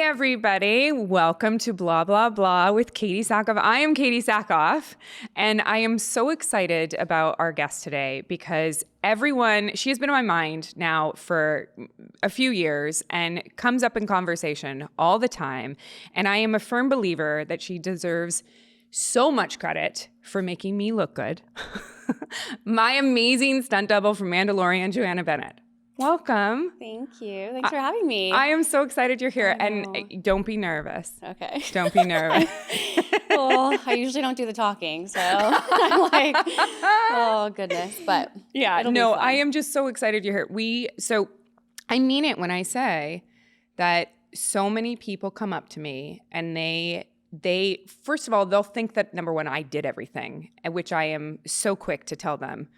everybody. Welcome to Blah, Blah, Blah with Katee Sackhoff. I am Katee Sackhoff, and I am so excited about our guest today because she has been on my mind now for a few years and comes up in conversation all the time. And I am a firm believer that she deserves so much credit for making me look good. My amazing stunt double from Mandalorian, JOANNA BENNETT. Welcome. Thank you. Thanks for having me. I am so excited you're here. And don't be nervous. Okay. Don't be nervous. Well, I usually don't do the talking, so I'm like, oh, goodness. But yeah, no, I am just so excited you're here. So I mean it when I say that so many people come up to me and they first of all, they'll think that, number one, I did everything, which I am so quick to tell them.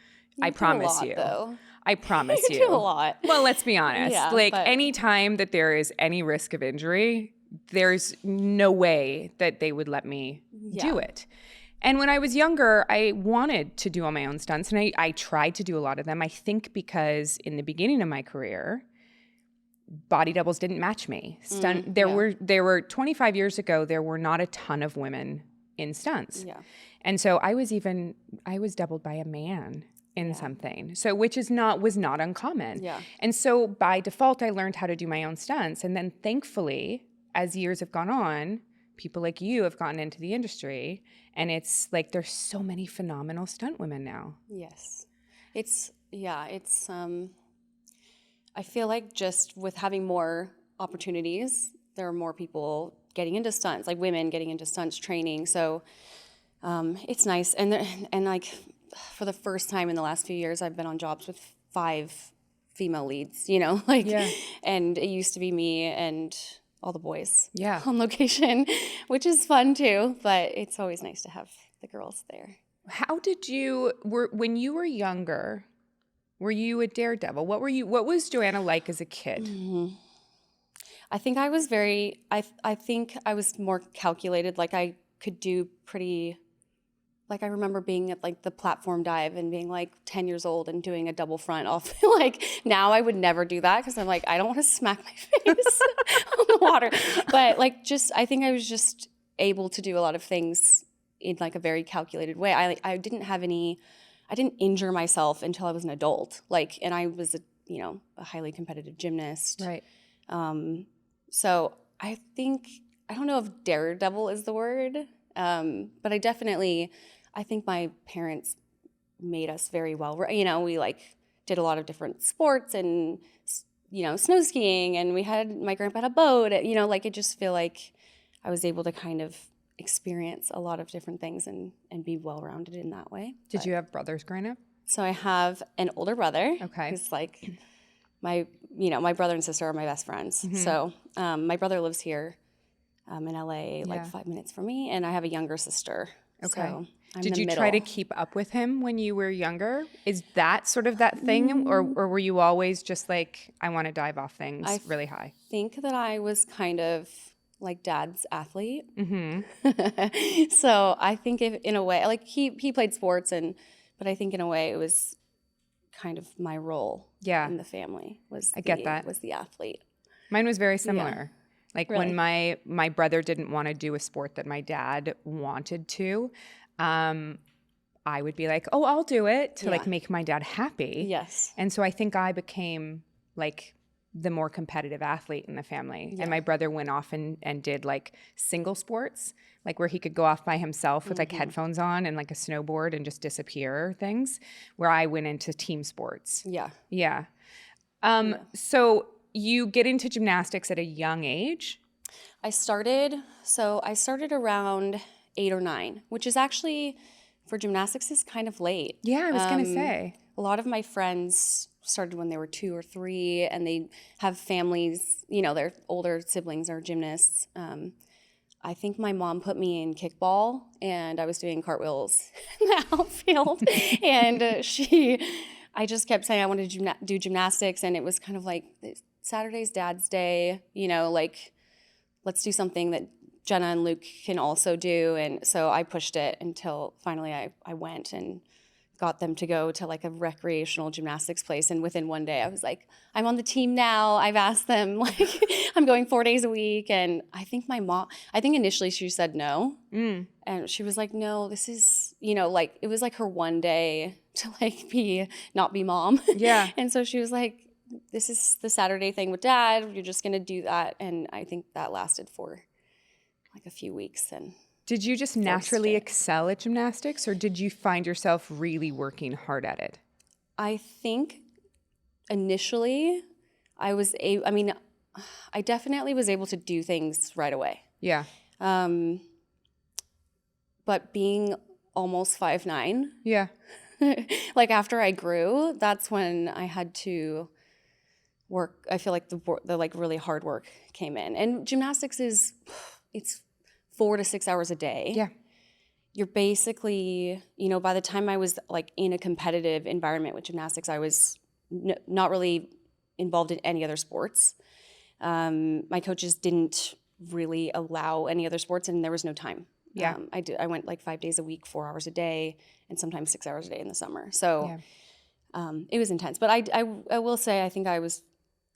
I promise you. Though. I promise you. You do a lot. Well, let's be honest. Yeah, any time that there is any risk of injury, there's no way that they would let me do it. And when I was younger, I wanted to do all my own stunts, and I tried to do a lot of them. I think because in the beginning of my career, body doubles didn't match me. There were 25 years ago, there were not a ton of women in stunts. Yeah. And so I was doubled by a man in something. So which was not uncommon. Yeah. And so by default I learned how to do my own stunts, and then thankfully as years have gone on, people like you have gotten into the industry, and it's like there's so many phenomenal stunt women now. Yes. It's I feel like just with having more opportunities, there are more people getting into stunts, like women getting into stunts training. So it's nice. And like for the first time in the last few years, I've been on jobs with 5 female leads, and it used to be me and all the boys on location, which is fun too, but it's always nice to have the girls there. How did when you were younger, were you a daredevil? What was JOANNA like as a kid? Mm-hmm. I think I was I think I was more calculated. Like I could do pretty, like I remember being at like the platform dive and being like 10 years old and doing a double front off. Like now I would never do that because I'm like, I don't want to smack my face on the water. But like I think I was just able to do a lot of things in like a very calculated way. I didn't injure myself until I was an adult. And I was a highly competitive gymnast. Right. So I don't know if daredevil is the word, but I think my parents made us very well. We like did a lot of different sports and, snow skiing, and my grandpa had a boat, I just feel like I was able to kind of experience a lot of different things and be well-rounded in that way. Did you have brothers growing up? So I have an older brother. Okay. Who's like my brother and sister are my best friends. Mm-hmm. So my brother lives here in LA, like 5 minutes from me, and I have a younger sister. Okay. So I'm Did the you middle. try to keep up with him when you were younger? Is that sort of that thing, or were you always just like, I want to dive off things really high? I think that I was kind of like dad's athlete. Mm-hmm. So I think in a way, like he played sports, but I think in a way it was kind of my role in the family was the athlete. Mine was very similar. Yeah. Like really? when my brother didn't want to do a sport that my dad wanted to, I would be like, oh, I'll do it to like make my dad happy. Yes. And so I think I became like the more competitive athlete in the family. Yeah. And my brother went off and did like single sports, like where he could go off by himself with like headphones on and like a snowboard and just disappear things, where I went into team sports. Yeah. Yeah. So you get into gymnastics at a young age? I started around 8 or 9, which is actually, for gymnastics, is kind of late. Yeah, I was going to say. A lot of my friends started when they were 2 or 3, and they have families, their older siblings are gymnasts. I think my mom put me in kickball, and I was doing cartwheels in the outfield. And I just kept saying I wanted to do gymnastics, and it was kind of like, Saturday's Dad's Day, let's do something that Jenna and Luke can also do. And so I pushed it until finally I went and got them to go to like a recreational gymnastics place. And within one day I was like, I'm on the team now. I've asked them, like, I'm going 4 days a week. And I think initially she said no. And she was like, no, this is, like, it was like her one day to like not be mom. Yeah. And so she was like, this is the Saturday thing with dad. You're just going to do that. And I think that lasted for like a few weeks. And did you just naturally excel at gymnastics, or did you find yourself really working hard at it? I think initially I definitely was able to do things right away. Yeah. But being almost 5'9", yeah, like after I grew, that's when I had to work. I feel like the like really hard work came in. And gymnastics it's 4 to 6 hours a day. Yeah. You're basically, by the time I was like in a competitive environment with gymnastics, I was not really involved in any other sports. My coaches didn't really allow any other sports, and there was no time. Yeah. I went like 5 days a week, 4 hours a day, and sometimes 6 hours a day in the summer. So it was intense. But I will say I think I was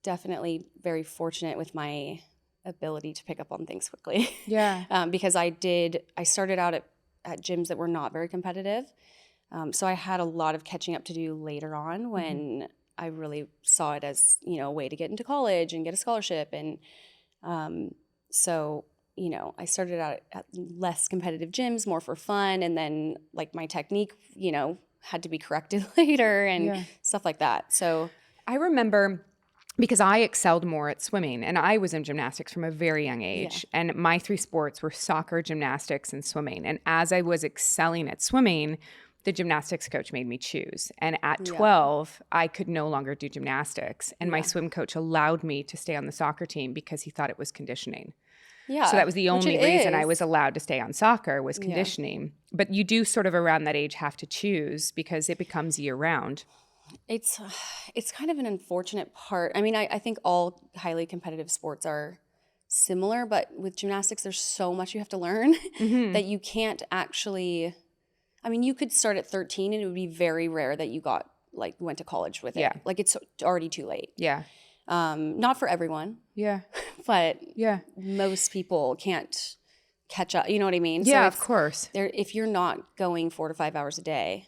definitely very fortunate with my ability to pick up on things quickly. Yeah. Because I started out at gyms that were not very competitive. So I had a lot of catching up to do later on when I really saw it as, a way to get into college and get a scholarship. And so, I started out at less competitive gyms, more for fun. And then like my technique, had to be corrected later and stuff like that. So I remember, because I excelled more at swimming, and I was in gymnastics from a very young age. Yeah. And my 3 sports were soccer, gymnastics, and swimming. And as I was excelling at swimming, the gymnastics coach made me choose. And at 12, I could no longer do gymnastics. And my swim coach allowed me to stay on the soccer team because he thought it was conditioning. Yeah. So that was the only reason I was allowed to stay on soccer, was conditioning. Yeah. But you do sort of around that age have to choose because it becomes year round. It's kind of an unfortunate part. I mean, I think all highly competitive sports are similar, but with gymnastics, there's so much you have to learn that you can't actually. I mean, you could start at 13, and it would be very rare that you went to college with it. Like, it's already too late. Yeah. Not for everyone. Yeah. But most people can't catch up. You know what I mean? Yeah, so of course. If you're not going 4 to 5 hours a day,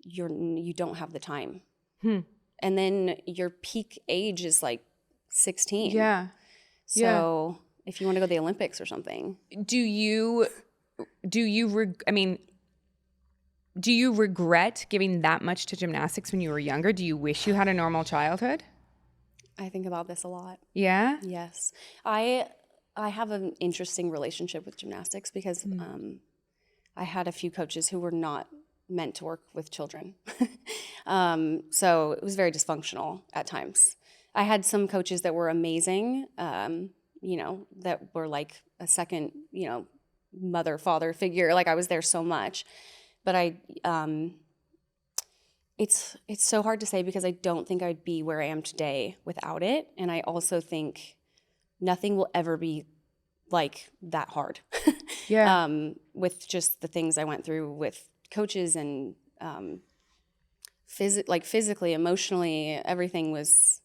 you don't have the time. And then your peak age is like 16. Yeah. So if you want to go to the Olympics or something. Do you regret giving that much to gymnastics when you were younger? Do you wish you had a normal childhood? I think about this a lot. Yeah? Yes. I have an interesting relationship with gymnastics because I had a few coaches who were not meant to work with children. So it was very dysfunctional at times. I had some coaches that were amazing, that were like a second, mother, father figure. Like, I was there so much. But it's so hard to say because I don't think I'd be where I am today without it. And I also think nothing will ever be like that hard. With just the things I went through with coaches and physically, emotionally, everything was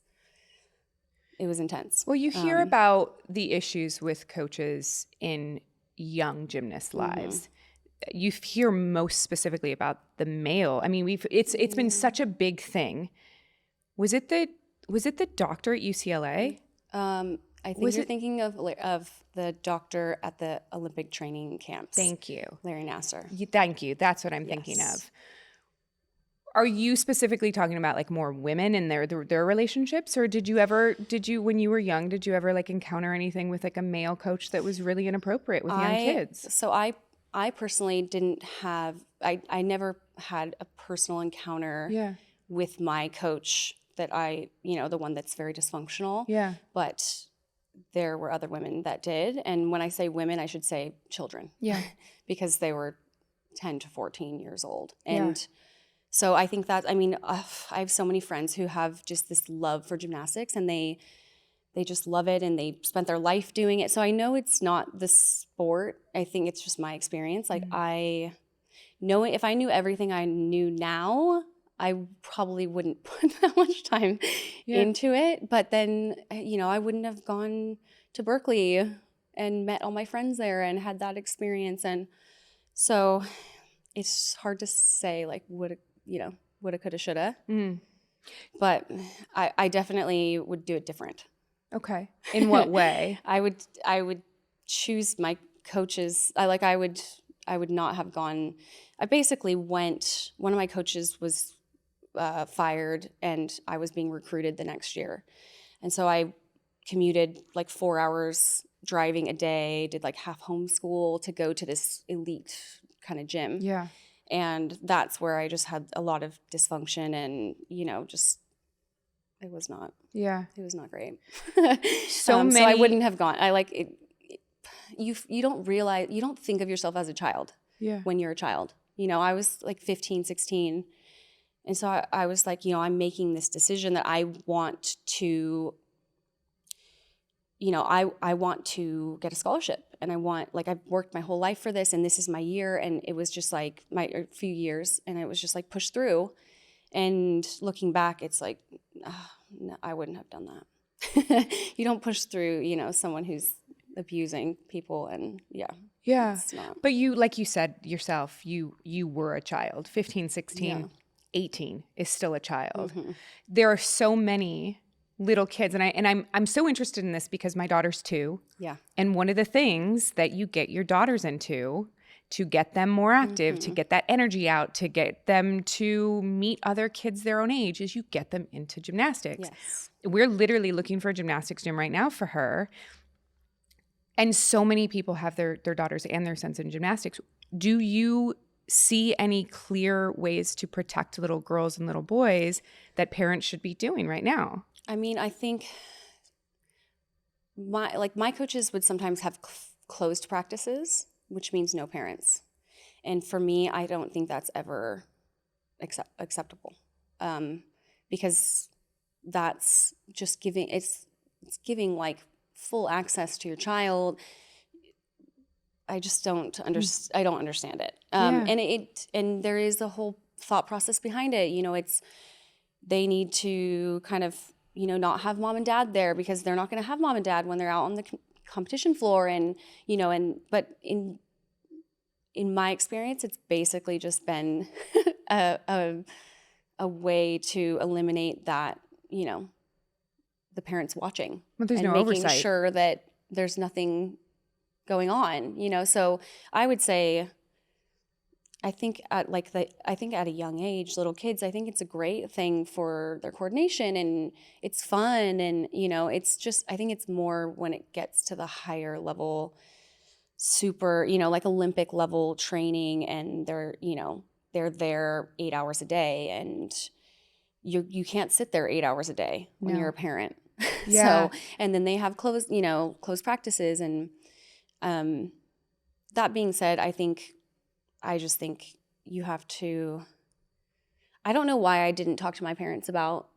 intense. Well, you hear about the issues with coaches in young gymnast lives. You hear most specifically about the male. I mean, it's been such a big thing. Was it the doctor at UCLA? I think you're thinking of the doctor at the Olympic training camps. Thank you. Larry Nassar. Thank you. That's what I'm thinking of. Are you specifically talking about like more women and their relationships, or did you when you were young, did you ever like encounter anything with like a male coach that was really inappropriate with young kids? So I personally didn't have, I never had a personal encounter with my coach that the one that's very dysfunctional. Yeah. But there were other women that did. And when I say women, I should say children. Yeah. Because they were 10 to 14 years old. And so I think that, I have so many friends who have just this love for gymnastics, and they just love it, and they spent their life doing it. So I know it's not the sport. I think it's just my experience. Like knowing if I knew everything I knew now, I probably wouldn't put that much time into it. But then, I wouldn't have gone to Berkeley and met all my friends there and had that experience. And so it's hard to say like woulda, coulda, shoulda. But I definitely would do it different. Okay. In what way? I would choose my coaches. I would not have gone. I basically went. One of my coaches was fired, and I was being recruited the next year, and so I commuted like 4 hours driving a day. Did like half homeschool to go to this elite kind of gym. Yeah. And that's where I just had a lot of dysfunction, and just it was not. Yeah. It was not great. So many. So I wouldn't have gone. I like it. You don't realize, you don't think of yourself as a child when you're a child. I was like 15, 16. And so I was like, I'm making this decision that I want to, I want to get a scholarship. And I've worked my whole life for this, and this is my year. And it was just like a few years, and it was just like pushed through. And looking back, it's like, no, I wouldn't have done that. You don't push through, someone who's abusing people, and it's not. But you, like you said yourself, you were a child. 15, 16, 18 is still a child. There are so many little kids, and I'm so interested in this because my daughter's 2. Yeah. And one of the things that you get your daughters into to get them more active, to get that energy out, to get them to meet other kids their own age, is you get them into gymnastics. Yes. We're literally looking for a gymnastics gym right now for her. And so many people have their daughters and their sons in gymnastics. Do you see any clear ways to protect little girls and little boys that parents should be doing right now? I mean, I think my coaches would sometimes have closed practices, which means no parents. And for me, I don't think that's ever acceptable, because that's just giving, it's giving like full access to your child. I just don't I don't understand it. And there is a whole thought process behind it. They need to kind of, not have mom and dad there, because they're not going to have mom and dad when they're out on the competition floor. And, but in my experience, it's basically just been a way to eliminate that, the parents watching. But there's and no making oversight. Sure that there's nothing going on, so I would say, I think at a young age, little kids, I think it's a great thing for their coordination, and it's fun, and it's just, I think it's more when it gets to the higher level, super, like Olympic level training, and they're there 8 hours a day, and you can't sit there 8 hours a day when you're a parent. Yeah. So, and then they have closed practices, and that being said, I just think you have to, I don't know why I didn't talk to my parents about,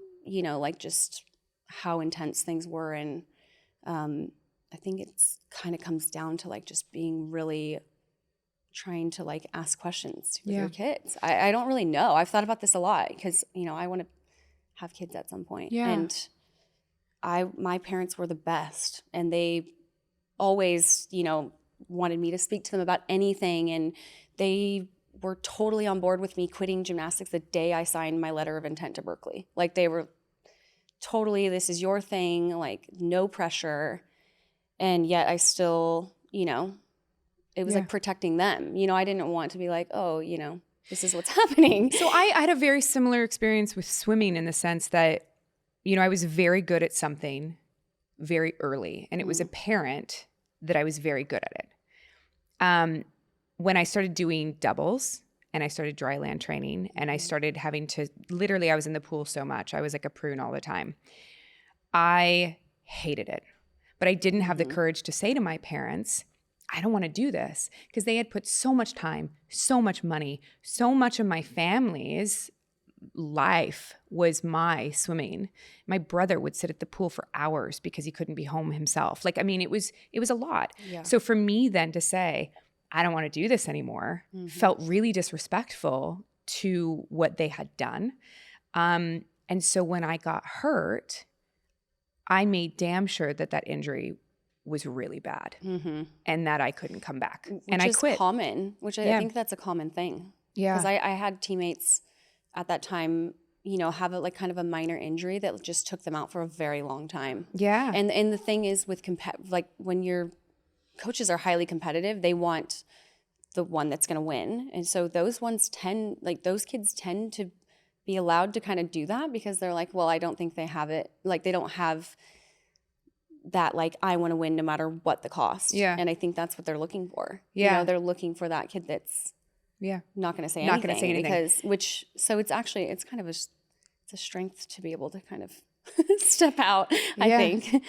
just how intense things were. And I think it's kind of comes down to just being really trying to ask questions with your kids. I don't really know. I've thought about this a lot because, I want to have kids at some point. Yeah. And my parents were the best, and they always, wanted me to speak to them about anything. And they were totally on board with me quitting gymnastics the day I signed my letter of intent to Berkeley. They were totally, this is your thing, no pressure. And yet I still, it was protecting them. I didn't want to be this is what's happening. So I had a very similar experience with swimming, in the sense that, I was very good at something very early, and it was apparent that I was very good at it. When I started doing doubles, and I started dry land training, and I started having to, literally I was in the pool so much, I was like a prune all the time. I hated it, but I didn't have the courage to say to my parents, I don't want to do this, because they had put so much time, so much money, so much of my family's life was my swimming. My brother would sit at the pool for hours because he couldn't be home himself. It was a lot. Yeah. So for me then to say, I don't want to do this anymore, felt really disrespectful to what they had done. And so when I got hurt, I made damn sure that that injury was really bad and that I couldn't come back. And I quit. Common, which I think that's a common thing. Yeah. Because I had teammates at that time, you know, have like kind of a minor injury that just took them out for a very long time. Yeah. And the thing is with like when your coaches are highly competitive, they want the one that's going to win. And so those kids tend to be allowed to kind of do that because they're like, well, I don't think they have it. Like they don't have that, like, I want to win no matter what the cost. Yeah. And I think that's what they're looking for. Yeah. You know, they're looking for that kid that's not going to say anything. Not going to say anything. So it's kind of it's a strength to be able to kind of step out, I think.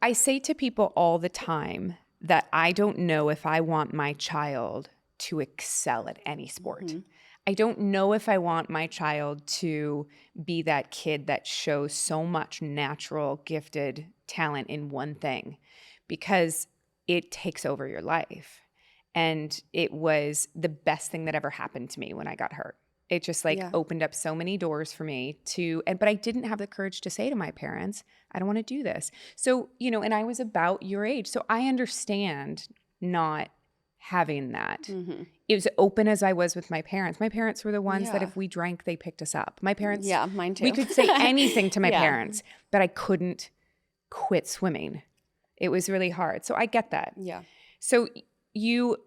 I say to people all the time that I don't know if I want my child to excel at any sport. I don't know if I want my child to be that kid that shows so much natural, gifted talent in one thing because it takes over your life. And it was the best thing that ever happened to me when I got hurt. It just opened up so many doors for me but I didn't have the courage to say to my parents, I don't want to do this. So, you know, and I was about your age. So I understand not having that. It was open as I was with my parents. My parents were the ones that if we drank, they picked us up. My parents, mine too. We could say anything to my parents, but I couldn't quit swimming. It was really hard. So I get that. Yeah. So you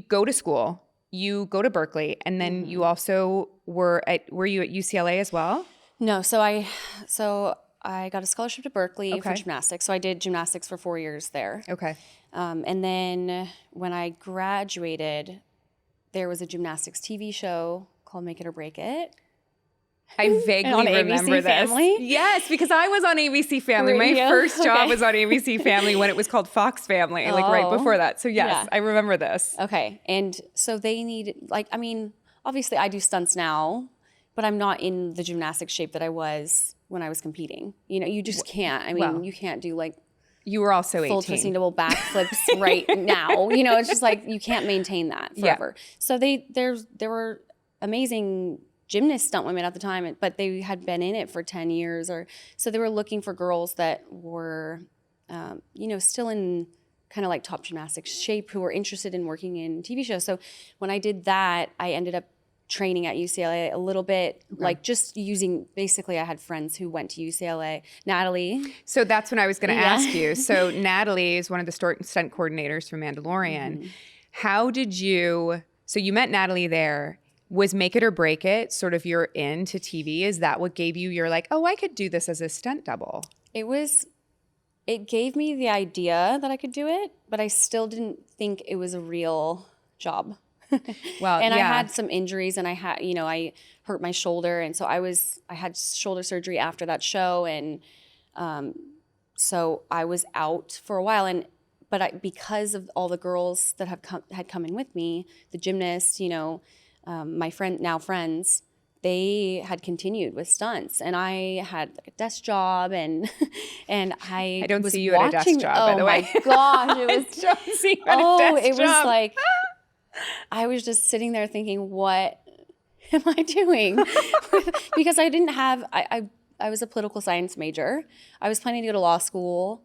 go to school, you go to Berkeley, and then you also were you at UCLA as well? No. So I got a scholarship to Berkeley for gymnastics. So I did gymnastics for 4 years there. Okay. And then when I graduated, there was a gymnastics TV show called Make It or Break It. I vaguely remember ABC this. Family? Yes, because I was on ABC Family. My first job was on ABC Family when it was called Fox Family, like right before that. So yes, I remember this. Okay. And so they needed, like, I mean, obviously I do stunts now, but I'm not in the gymnastics shape that I was when I was competing. You know, you just can't. I mean, you can't do like you were also 18. Full twisting double backflips right now. You know, it's just like you can't maintain that forever. Yeah. So there were amazing gymnast stunt women at the time, but they had been in it for 10 years so they were looking for girls that were, you know, still in kind of like top gymnastics shape who were interested in working in TV shows. So when I did that, I ended up training at UCLA a little bit, like just using, basically I had friends who went to UCLA. Natalie. So that's when I was going to ask you. So Natalie is one of the stunt coordinators for Mandalorian. How did so you met Natalie there. Was Make It or Break It sort of your into TV? Is that what gave you your like, oh, I could do this as a stunt double? It gave me the idea that I could do it, but I still didn't think it was a real job. Well, and I had some injuries, and I hurt my shoulder, and so I had shoulder surgery after that show, and so I was out for a while, but because of all the girls that had come in with me, the gymnasts, you know, my friends, they had continued with stunts, and I had like a desk job, and I don't was see you at a desk job, by the way. Oh my gosh, it was I don't see you at a desk it was job. like I was just sitting there thinking, what am I doing? Because I didn't have I was a political science major. I was planning to go to law school.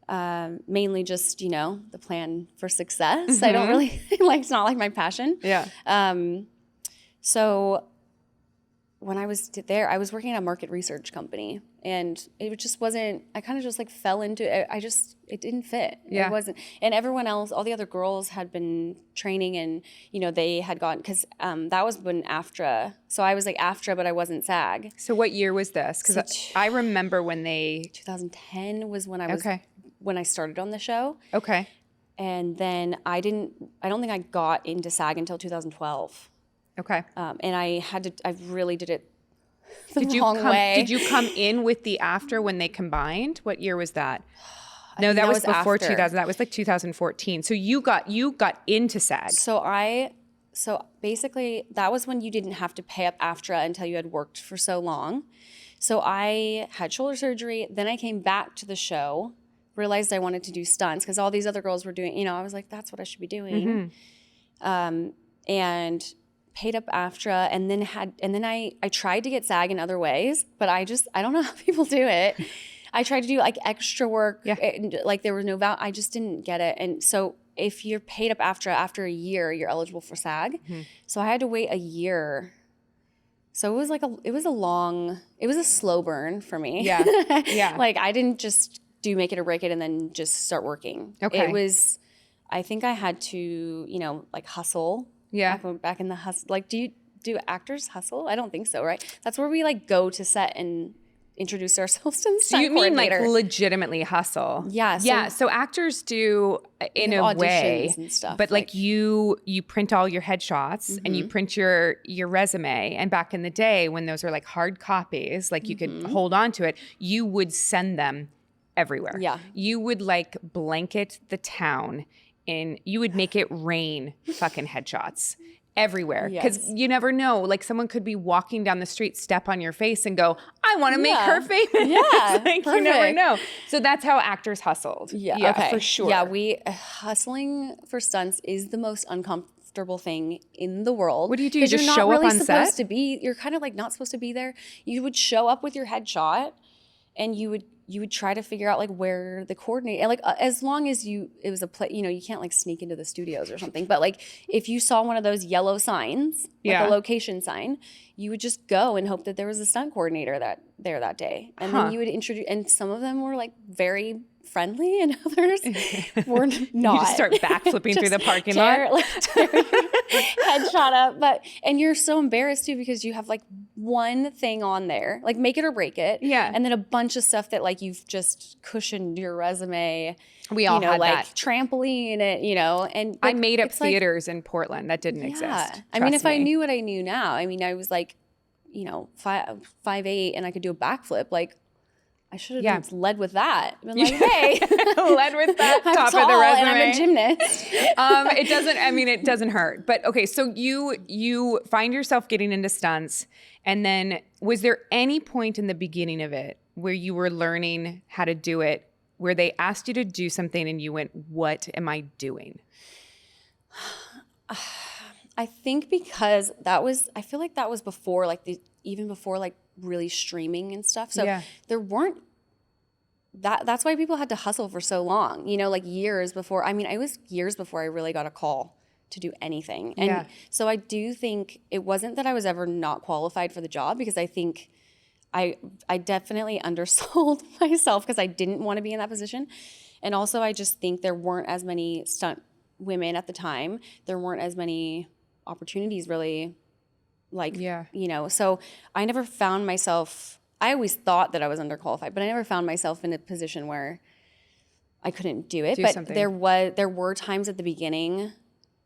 Mainly just, you know, the plan for success. I don't really it's not like my passion. Yeah. So when I was there, I was working at a market research company, and it just wasn't, I kind of just like fell into it. It didn't fit. Yeah. It wasn't. And everyone else, all the other girls had been training, and, you know, they had gone, because that was when AFTRA. So I was like AFTRA, but I wasn't SAG. So what year was this? Because I remember when 2010 was when I was, when I started on the show. Okay. And then I don't think I got into SAG until 2012. Okay. And I really did it the wrong way. Did you come in with the AFTRA when they combined? What year was that? No, that was before after. 2000. That was like 2014. So you got into SAG. So basically that was when you didn't have to pay up AFTRA until you had worked for so long. So I had shoulder surgery. Then I came back to the show realized I wanted to do stunts because all these other girls were doing, you know, I was like, that's what I should be doing. And paid up AFTRA and then I tried to get SAG in other ways, but I don't know how people do it. I tried to do like extra work. And, like there was no I just didn't get it. And so if you're paid up AFTRA after a year, you're eligible for SAG. So I had to wait a year. So it was a slow burn for me. Yeah. Like I didn't just do make it or break it and then just start working. Okay. I think I had to, you know, like hustle. Yeah. Back in the hustle. Like, do actors hustle? I don't think so, right? That's where we like go to set and introduce ourselves to the stunt You mean like coordinator. legitimately hustle? Yeah. So actors do in a way, and stuff, but like you print all your headshots and you print your resume. And back in the day when those were like hard copies, like you could hold on to it, you would send them everywhere. Yeah. You would like blanket the town you would make it rain fucking headshots everywhere. Because you never know. Like someone could be walking down the street, step on your face and go, I want to make her famous. Yeah. Like you never know. So that's how actors hustled. Yeah, okay. for sure. Yeah, hustling for stunts is the most uncomfortable thing in the world. What do? You just you're show not up really on supposed set? to be. You're kind of like not supposed to be there. You would show up with your headshot, and you would try to figure out like where the coordinator, like as long as it was a play, you know, you can't like sneak into the studios or something. But like if you saw one of those yellow signs, like a location sign, you would just go and hope that there was a stunt coordinator that day. And then you would introduce, and some of them were like very friendly and others were not. You just start backflipping through the parking lot. Tear your headshot up. And you're so embarrassed too because you have like one thing on there, like make it or break it. Yeah. And then a bunch of stuff that like you've just cushioned your resume. We all had like that. trampoline it, you know. And I made up like, theaters in Portland that didn't exist. I mean, if I knew what I knew now, I mean, I was like, you know, 5'8" and I could do a backflip, like I should have led with that. Been like, hey, led with that I'm top tall of the resume. And I'm a gymnast. It doesn't hurt. But okay, so you find yourself getting into stunts, and then was there any point in the beginning of it where you were learning how to do it, where they asked you to do something and you went, "What am I doing?" I think because I feel like that was before even before like really streaming and stuff. So there weren't that's why people had to hustle for so long, you know, like years before. I mean, it was years before I really got a call to do anything. And so I do think it wasn't that I was ever not qualified for the job, because I think I definitely undersold myself because I didn't want to be in that position. And also I just think there weren't as many stunt women at the time. There weren't as many opportunities really, like, you know, so I never found myself, I always thought that I was underqualified, but I never found myself in a position where I couldn't do it. But there were times at the beginning,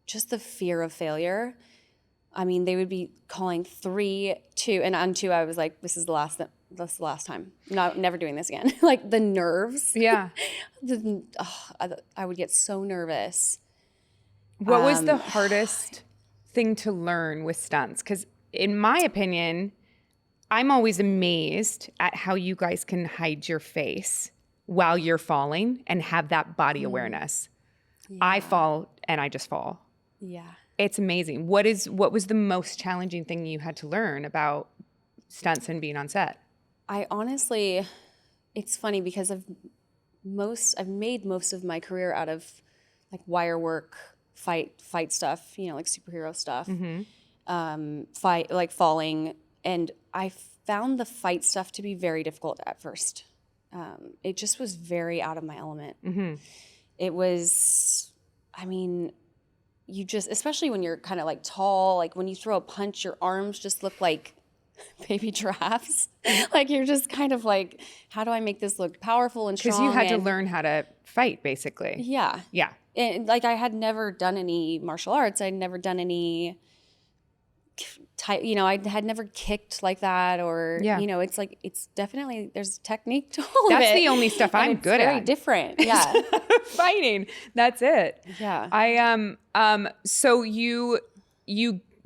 just the fear of failure. I mean, they would be calling 3, 2, and on 2 I was like, this is the last time. Never doing this again. Like the nerves. Yeah. I would get so nervous. What was the hardest thing to learn with stunts? Because in my opinion, I'm always amazed at how you guys can hide your face while you're falling and have that body awareness. Yeah. I fall and I just fall. Yeah. It's amazing. What was the most challenging thing you had to learn about stunts and being on set? I honestly, it's funny because I've made most of my career out of like wire work, fight stuff, you know, like superhero stuff, falling. And I found the fight stuff to be very difficult at first. It just was very out of my element. Mm-hmm. It was, I mean, you just, especially when you're kind of like tall, like when you throw a punch, your arms just look like baby giraffes. Like you're just kind of like, how do I make this look powerful and strong? Because you had to learn how to fight, basically. Yeah. Yeah. And like I had never done any martial arts. I'd never done any you know, I had never kicked like that, or you know, it's like, it's definitely, there's technique to all of it. That's the only stuff I'm good at. Very different. Yeah. Fighting. That's it. Yeah. So you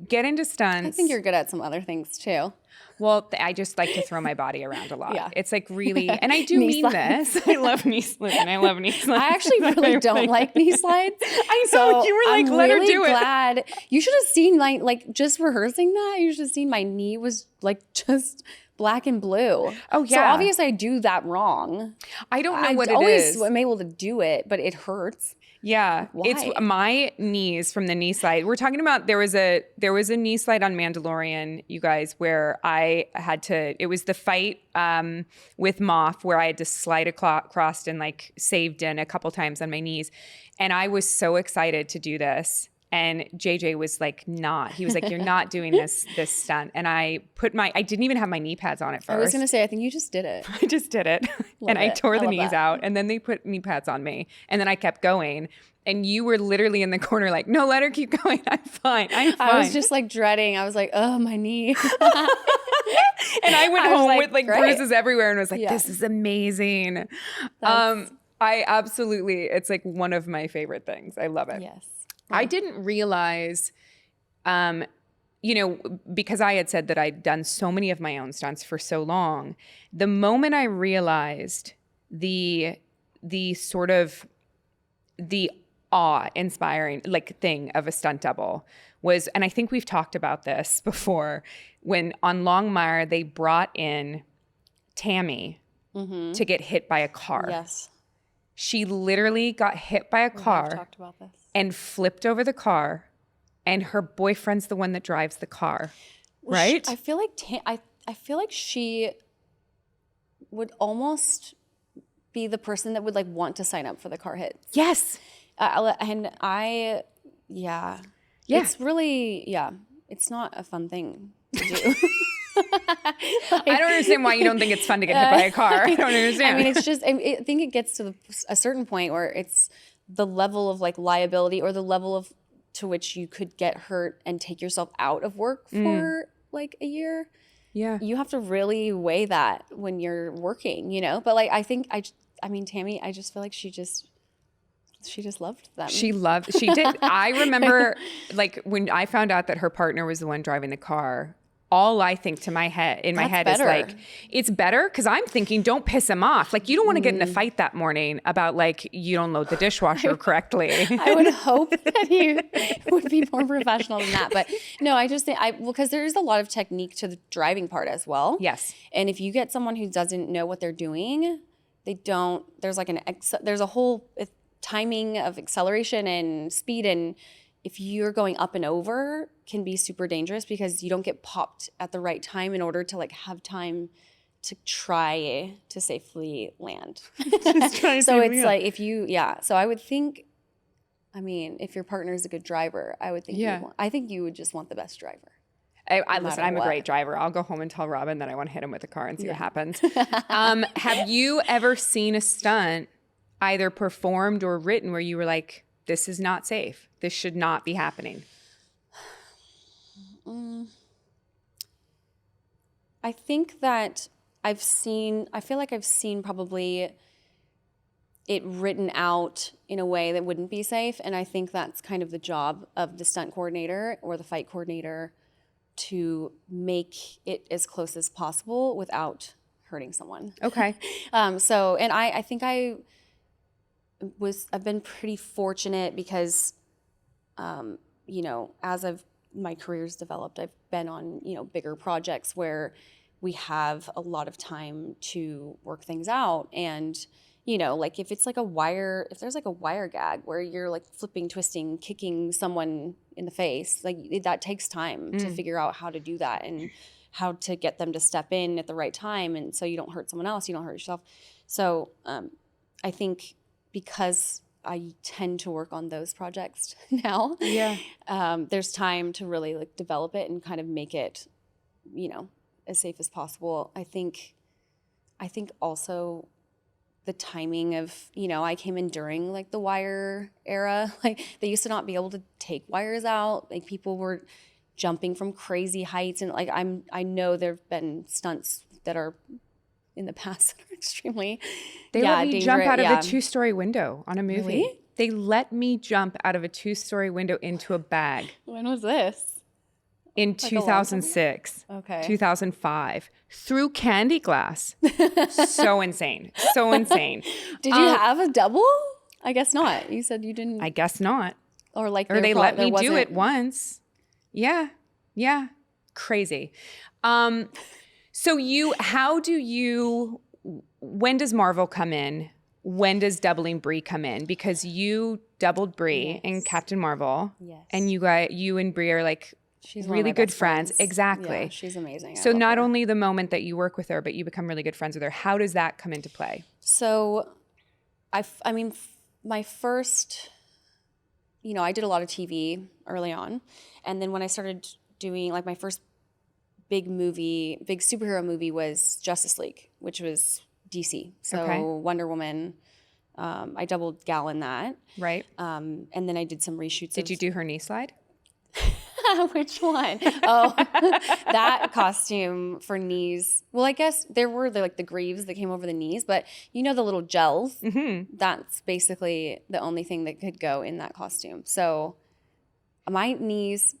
get into stunts. I think you're good at some other things too. Well, I just like to throw my body around a lot. Yeah. It's like really, and I do Knee mean slides. this. I love knee slides. I love knee slides. I actually really don't like knee slides. I know, So you were like, I'm let her really do it. glad. You should have seen like just rehearsing that. You should have seen my knee was like just black and blue. Oh, So yeah. obviously I do that wrong. I don't know what it always is. am able to do it, but it hurts. Yeah, Why? it's my knees from the knee slide. We're talking about there was a knee slide on Mandalorian, you guys, where I had to. It was the fight with Moff where I had to slide across and like saved in a couple times on my knees, and I was so excited to do this. And JJ was like, not. He was like, you're not doing this stunt. And I didn't even have my knee pads on at first. I was going to say, I think you just did it. I just did it. And I tore the knees that. out. And then they put knee pads on me. And then I kept going. And you were literally in the corner like, no, let her keep going. I'm fine. I was just like dreading. I was like, oh, my knee. And I went home with like great. bruises everywhere and was like, Yeah. this is amazing. It's like one of my favorite things. I love it. Yes. I didn't realize, because I had said that I'd done so many of my own stunts for so long, the moment I realized the sort of the awe-inspiring like thing of a stunt double was, and I think we've talked about this before, when on Longmire they brought in Tammy to get hit by a car. Yes. She literally got hit by a car. We've talked about this. And flipped over the car, and her boyfriend's the one that drives the car, right? I feel like I feel like she would almost be the person that would like want to sign up for the car hits. Yes. Yeah. It's really, it's not a fun thing to do. I don't understand why you don't think it's fun to get hit by a car. I don't understand. I mean, it's just, I think it gets to a certain point where it's the level of like liability or the level of to which you could get hurt and take yourself out of work for like a year. Yeah. You have to really weigh that when you're working, But like, I think Tammy, I just feel like she just loved them. She did. I remember like when I found out that her partner was the one driving the car, all I think in my head is like, it's better because I'm thinking, don't piss him off. Like, you don't want to get in a fight that morning about like, you don't load the dishwasher correctly. I would hope that he would be more professional than that. But no, I just think because there is a lot of technique to the driving part as well. Yes. And if you get someone who doesn't know what they're doing, there's like there's a whole timing of acceleration and speed, and if you're going up and over can be super dangerous because you don't get popped at the right time in order to like have time to try to safely land. So it's like so I would think, if your partner is a good driver, I would think I think you would just want the best driver. Listen, I'm a great driver. I'll go home and tell Robin that I want to hit him with a car and see what happens. Have you ever seen a stunt either performed or written where you were like, this is not safe. This should not be happening? I think that I feel like I've seen probably it written out in a way that wouldn't be safe. And I think that's kind of the job of the stunt coordinator or the fight coordinator to make it as close as possible without hurting someone. Okay. And I think I've been pretty fortunate because, as my career's developed, I've been on, bigger projects where we have a lot of time to work things out. And, like if there's like a wire gag where you're like flipping, twisting, kicking someone in the face, like that takes time to figure out how to do that and how to get them to step in at the right time. And so you don't hurt someone else, you don't hurt yourself. So I think because I tend to work on those projects now, there's time to really like develop it and kind of make it, as safe as possible. I think also the timing of, I came in during like the wire era. Like they used to not be able to take wires out. Like people were jumping from crazy heights. And like, I know there've been stunts that are in the past that are extremely let me jump out of a 2-story window on a movie. Really? They let me jump out of a 2-story window into a bag. When was this? in Like a long time ago? 2006, Okay. 2005, through Candy Glass. So insane. So insane. Did you have a double? I guess not. You said you didn't. I guess not. Or like Or they let there me do wasn't- it once. Yeah. Yeah. Crazy. So when does Marvel come in? When does doubling Brie come in? Because you doubled Brie in Captain Marvel. Yes. And you and Brie are like She's one of really my good best friends. Exactly. Yeah, she's amazing. So I love not her. only the moment that you work with her, but you become really good friends with her. How does that come into play? So, my first, I did a lot of TV early on. And then when I started doing, like, my first big superhero movie was Justice League, which was DC. So Okay. Wonder Woman, I doubled Gal in that. Right. And then I did some reshoots. Did you do her knee slide? Which one? Oh, that costume for knees. Well, I guess there were the greaves that came over the knees, but the little gels. Mm-hmm. That's basically the only thing that could go in that costume. So my knees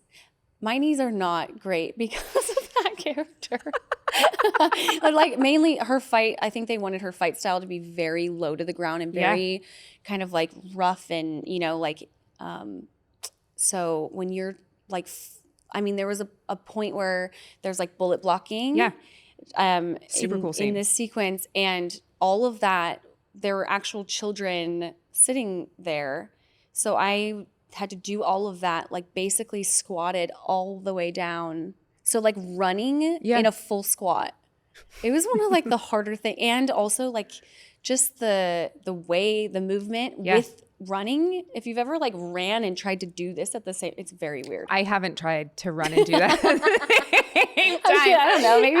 are not great because of that character. But like mainly her fight, I think they wanted her fight style to be very low to the ground and very kind of like rough and so when you're like, there was a point where there's like bullet blocking. Yeah. Super cool scene. In this sequence, and all of that, there were actual children sitting there. So I had to do all of that, like basically squatted all the way down. So like running in a full squat. It was one of like the harder thing. And also like just the way, the movement with running. If you've ever like ran and tried to do this at the same, it's very weird. I haven't tried to run and do that. I don't know, maybe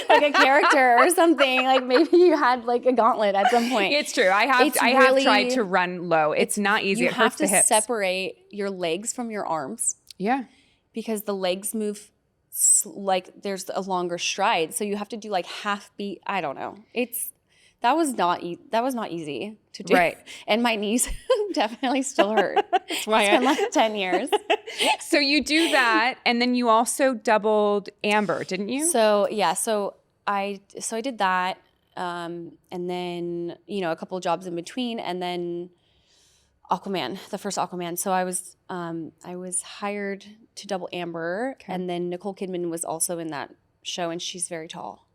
like a character or something. Like maybe you had like a gauntlet at some point. It's true. I have tried to run low. It's not easy. It hurts the hips. You have to separate your legs from your arms. Yeah. Because the legs move like there's a longer stride. So you have to do like half beat. I don't know. That was not easy to do. Right. And my knees definitely still hurt. That's why it's been like 10 years. So you do that, and then you also doubled Amber, didn't you? So yeah, so I did that, and then a couple of jobs in between, and then Aquaman, the first Aquaman. So I was hired to double Amber, and then Nicole Kidman was also in that show, and she's very tall.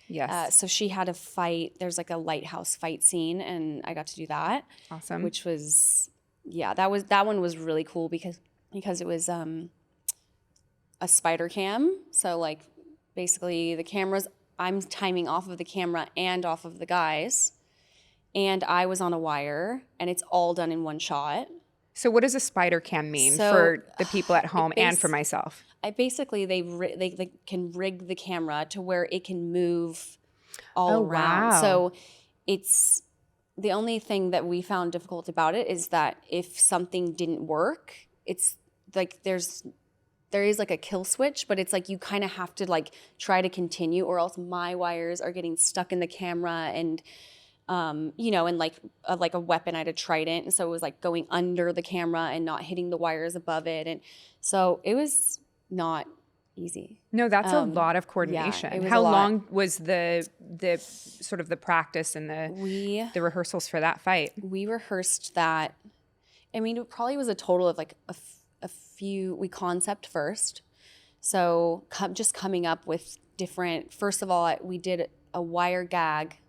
Yes. So she had a fight. There's like a lighthouse fight scene, and I got to do that. Awesome. Which was, that one was really cool because it was a spider cam. So like basically the cameras, I'm timing off of the camera and off of the guys, and I was on a wire, and it's all done in one shot. So what does a spider cam mean for the people at home and for myself? Basically, they can rig the camera to where it can move all around. Wow. So it's the only thing that we found difficult about it is that if something didn't work, it's like there is like a kill switch, but it's like you kind of have to like try to continue, or else my wires are getting stuck in the camera and and like a weapon, I had a trident, and so it was like going under the camera and not hitting the wires above it, and so it was not easy. No, that's a lot of coordination. Yeah, it was How a lot. long was the sort of the practice and the rehearsals for that fight? We rehearsed that. It probably was a total of like a few. We concept first, so just coming up with different. First of all, we did a wire gag.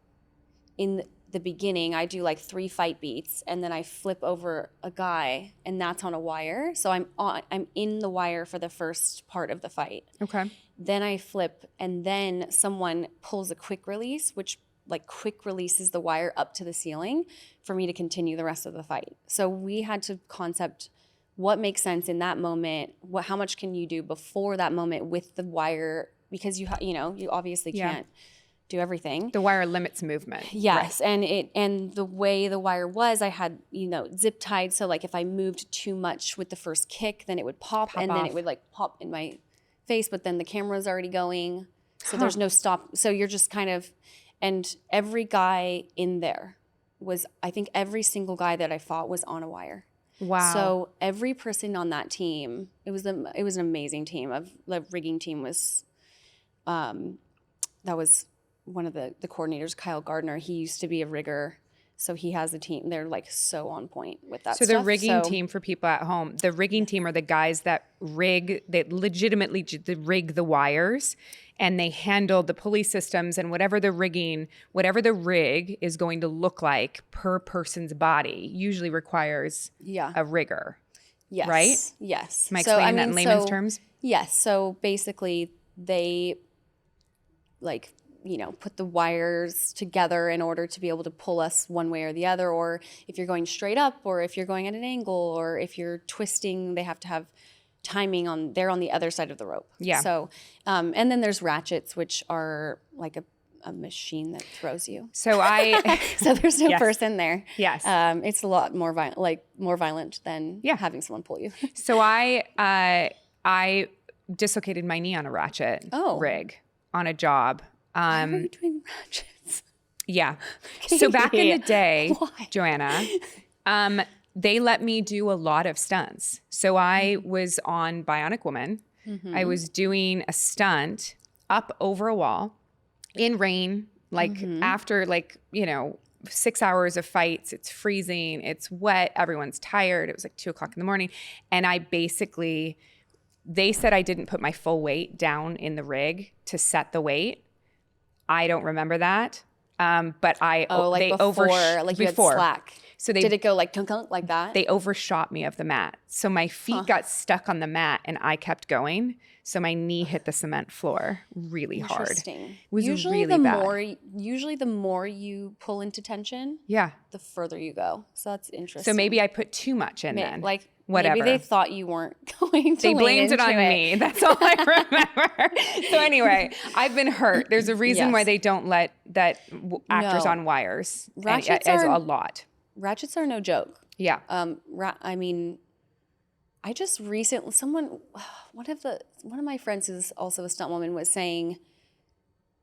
In the beginning, I do like 3 fight beats, and then I flip over a guy, and that's on a wire. So I'm in the wire for the first part of the fight. Okay. Then I flip, and then someone pulls a quick release, which like quick releases the wire up to the ceiling for me to continue the rest of the fight. So we had to concept what makes sense in that moment. How much can you do before that moment with the wire? Because you obviously can't do everything. The wire limits movement. Yes, right. And the way the wire was, I had zip tied, so like if I moved too much with the first kick, then it would pop and off. Then it would like pop in my face, but then the camera's already going, so there's no stop. So you're just kind of, and every guy in there was, I think every single guy that I fought was on a wire. Wow. So every person on that team, it was an amazing team. The rigging team was, that was one of the coordinators, Kyle Gardner. He used to be a rigger. So he has a team. They're like so on point with that So stuff. the rigging team, for people at home, the rigging team are the guys that legitimately rig the wires, and they handle the pulley systems and whatever the rig is going to look like per person's body usually requires a rigger. Yes. Right? Yes. Am I explaining that in layman's terms? Yes. So basically they put the wires together in order to be able to pull us one way or the other, or if you're going straight up, or if you're going at an angle, or if you're twisting, they have to have timing on the other side of the rope. Yeah. So, and then there's ratchets, which are like a machine that throws you. So so there's no person there. Yes. It's a lot more violent than having someone pull you. So I dislocated my knee on a ratchet rig on a job. Why were you doing ratchets? Yeah. So back in the day, Joanna, they let me do a lot of stunts. So I was on Bionic Woman. Mm-hmm. I was doing a stunt up over a wall in rain, after 6 hours of fights. It's freezing. It's wet. Everyone's tired. It was like 2:00 in the morning. And they said I didn't put my full weight down in the rig to set the weight. I don't remember that. But you had slack. So did it go like tunk like that? They overshot me of the mat. So my feet got stuck on the mat and I kept going. So my knee hit the cement floor really hard. Interesting. It was really bad. Usually the more you pull into tension, the further you go. So that's interesting. So maybe I put too much in then. Whatever. Maybe they thought you weren't going to They blamed it on me. That's all I remember. So anyway, I've been hurt. There's a reason why they don't let actors on wires as a lot. Ratchets are no joke. Yeah. I just recently, one of my friends who's also a stunt woman was saying,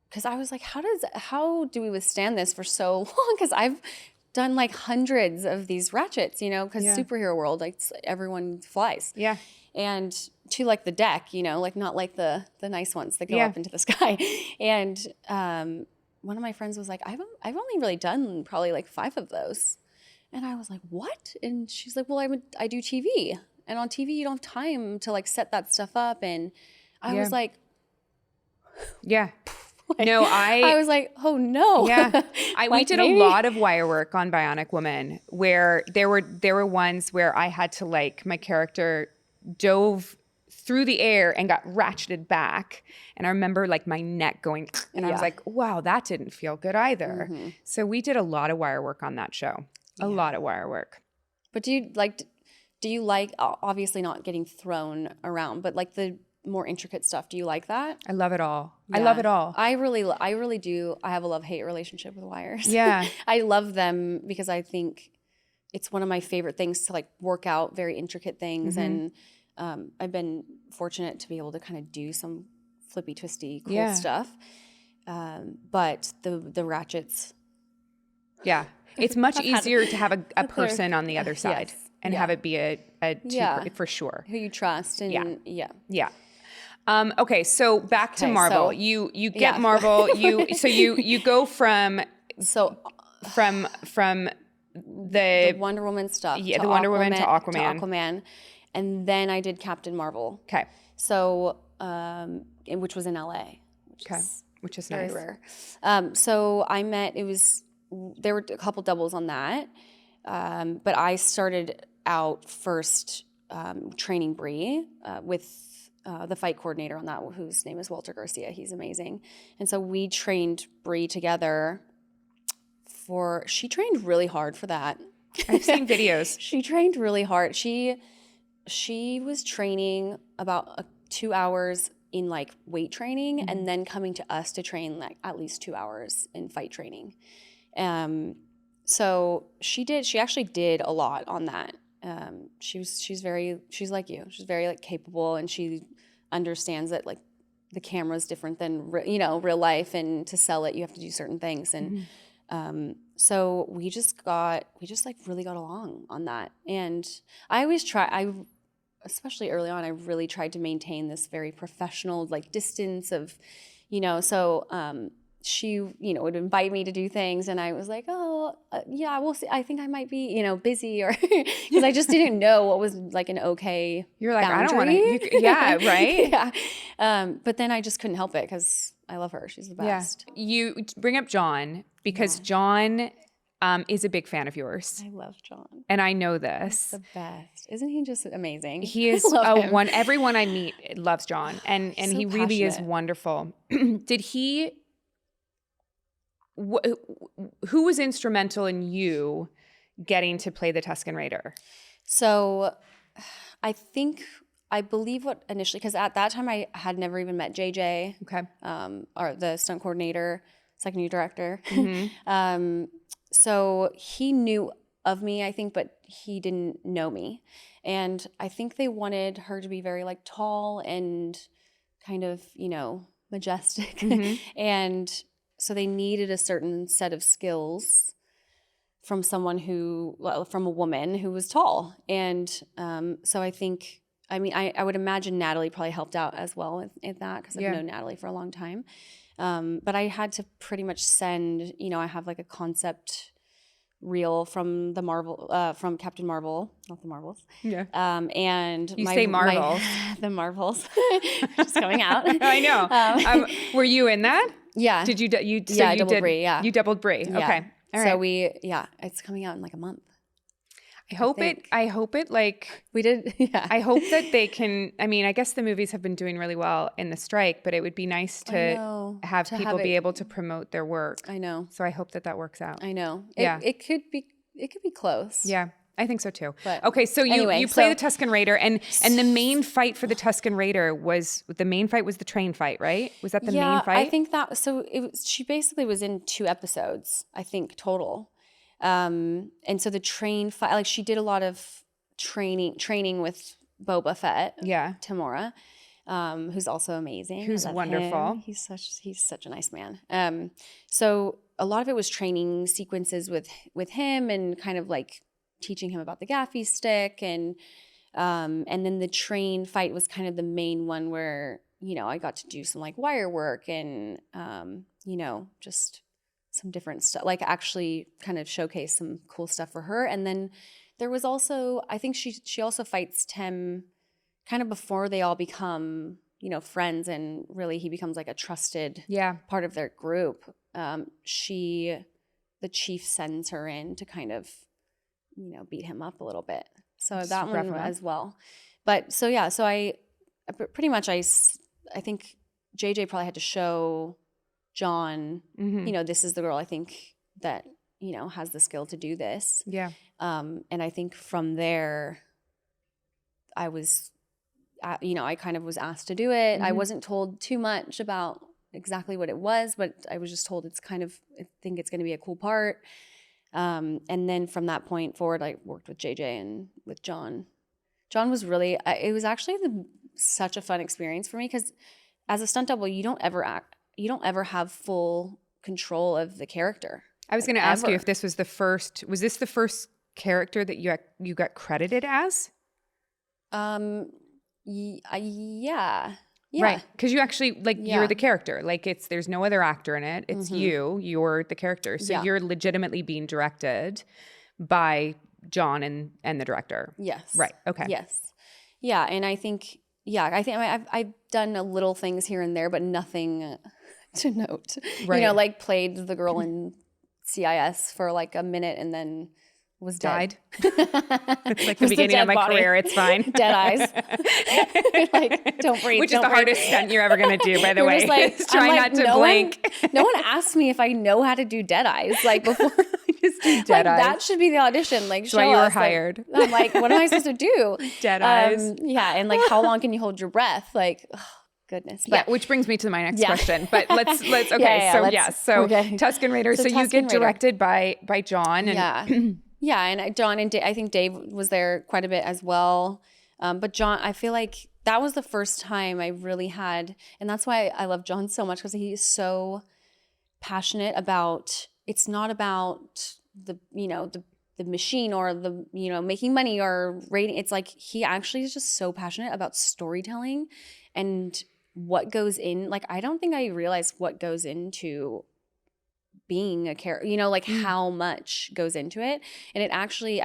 because I was like, how do we withstand this for so long? Because I've done like hundreds of these ratchets, because superhero world, everyone flies. Yeah. And to like the deck, not like the nice ones that go up into the sky. And one of my friends was like, I've only really done probably like 5 of those. And I was like, what? And she's like, well, I do TV. And on TV, you don't have time to like set that stuff up. And I was like, no, I was like, oh no. Yeah. We did a lot of wire work on Bionic Woman where there were ones where I had to my character dove through the air and got ratcheted back. And I remember my neck going, and I was like, wow, that didn't feel good either. Mm-hmm. So we did a lot of wire work on that show. A lot of wire work. But do you like obviously not getting thrown around, but the more intricate stuff, do you like that? I love it all. Yeah. I love it all. I really do. I have a love-hate relationship with wires. Yeah. I love them because I think it's one of my favorite things to work out very intricate things. Mm-hmm. And I've been fortunate to be able to kind of do some flippy twisty cool stuff. But the ratchets. Yeah. It's much easier to have a person on the other side and have it be a for sure. Who you trust. And Yeah. Okay, so back to Marvel. So, you get Marvel. You go from the Wonder Woman stuff. Yeah, the Wonder Woman to Aquaman, and then I did Captain Marvel. Okay. So which was in LA. Which is very nice. Rare. So there were a couple doubles on that, but I started out first training Brie with the fight coordinator on that, whose name is Walter Garcia. He's amazing. And so we trained Brie together she trained really hard for that. I've seen videos. She trained really hard. She was training about 2 hours in weight training, mm-hmm. and then coming to us to train at least 2 hours in fight training. So she actually did a lot on that. She's like you. She's very capable, and she understands that the camera's different than real life, and to sell it you have to do certain things. And So we just like really got along on that. And especially early on, I really tried to maintain this very professional like distance of, she, would invite me to do things and I was like, oh, yeah, we'll see. I think I might be, busy or because I just didn't know what was like an okay You're like, boundary. I don't want to, yeah, right? Yeah. But then I just couldn't help it because I love her. She's the best. Yeah. You bring up John because John is a big fan of yours. I love John. And I know this. He's the best. Isn't he just amazing? He is everyone I meet loves John and So he really is passionate. wonderful. Who was instrumental in you getting to play the Tusken Raider? So I believe what initially, because at that time I had never even met JJ, Okay. Or the stunt coordinator, second year director. Mm-hmm. So he knew of me, I think, but he didn't know me. And I think they wanted her to be very like tall and kind of, majestic. Mm-hmm. And so they needed a certain set of skills from from a woman who was tall. And so I would imagine Natalie probably helped out as well with that because I've known Natalie for a long time. But I had to pretty much send, I have like a concept reel from from Captain Marvel, not the Marvels. Yeah. And you say Marvels. The Marvels, just coming out. I know. Were you in that? Yeah. Did you? I doubled Brie. Yeah. You doubled Brie. Yeah. Okay. All right. So it's coming out in like a month. I hope it like we did. Yeah. I hope that they can. I mean, I guess the movies have been doing really well in the strike, but it would be nice to have people be able to promote their work. I know. So I hope that works out. I know. Yeah. It could be close. Yeah. I think so too. But okay, so you play the Tusken Raider, and the main fight for the Tusken Raider was the train fight, right? Was that the main fight? I think that. So she basically was in 2 episodes, I think total, and so the train fight, like she did a lot of training with Boba Fett. Yeah, Tamora, who's also amazing. Who's wonderful. Him. He's such a nice man. So a lot of it was training sequences with him and kind of like teaching him about the gaffy stick and then the train fight was kind of the main one where I got to do some like wire work and just some different stuff, like actually kind of showcase some cool stuff for her. And then there was also, I think she also fights Tem kind of before they all become friends and really he becomes like a trusted part of their group. The chief sends her in to kind of beat him up a little bit. So that one as well. But so I pretty much, I think JJ probably had to show John, this is the girl I think that, has the skill to do this. Yeah. And I think from there, I was, I kind of was asked to do it. I wasn't told too much about exactly what it was, but I was just told I think it's going to be a cool part. And then from that point forward, I worked with JJ and with John. John was really, it was actually such a fun experience for me because as a stunt double, you don't ever have full control of the character. I was going to ask you if this was was this the first character that you got credited as? Yeah. Right. Because you actually, you're the character. Like, there's no other actor in it. It's you're the character. So you're legitimately being directed by John and the director. Yes. Right. Okay. Yes. Yeah. And I think, I've done little things here and there, but nothing to note. Right. Like played the girl in CIS for like a minute and then was died. Dead. It's like the beginning of my career. It's fine. Dead eyes. Like, don't breathe. Which is the hardest stunt you're ever going to do, by the way. Just try not to blink. No one asked me if I know how to do dead eyes. Like before. Just do dead eyes. That should be the audition. Like, that's why you were hired. I'm like, what am I supposed to do? Dead eyes. Yeah. And like, how long can you hold your breath? Like, oh, goodness. But, which brings me to my next question. But let's okay. Tusken Raider. So you get directed by John. And Yeah, and John and I think Dave was there quite a bit as well. But John, I feel like that was the first time I really had, and that's why I love John so much because he's so passionate about it's not about the, you know, the machine or the, you know, making money or rating. It's like he actually is just so passionate about storytelling and what goes in. Like, I don't think I realized what goes into being a character, you know, like how much goes into it. And it actually,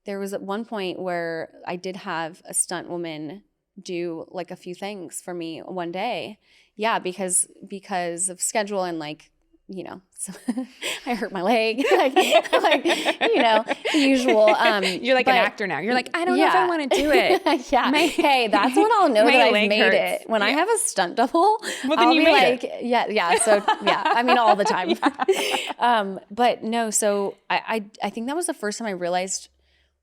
there was at one point where I did have a stunt woman do like a few things for me one day. Yeah, because of schedule and like, you know, so I hurt my leg, like, you know, the usual. You're like an actor now. You're like, I don't know if I want to do it. Yeah. Hey, that's when I'll know that I've made hurts. it. When I have a stunt double, well, then I'll you be made like, it. yeah. So yeah, I mean, all the time. But no, so I think that was the first time I realized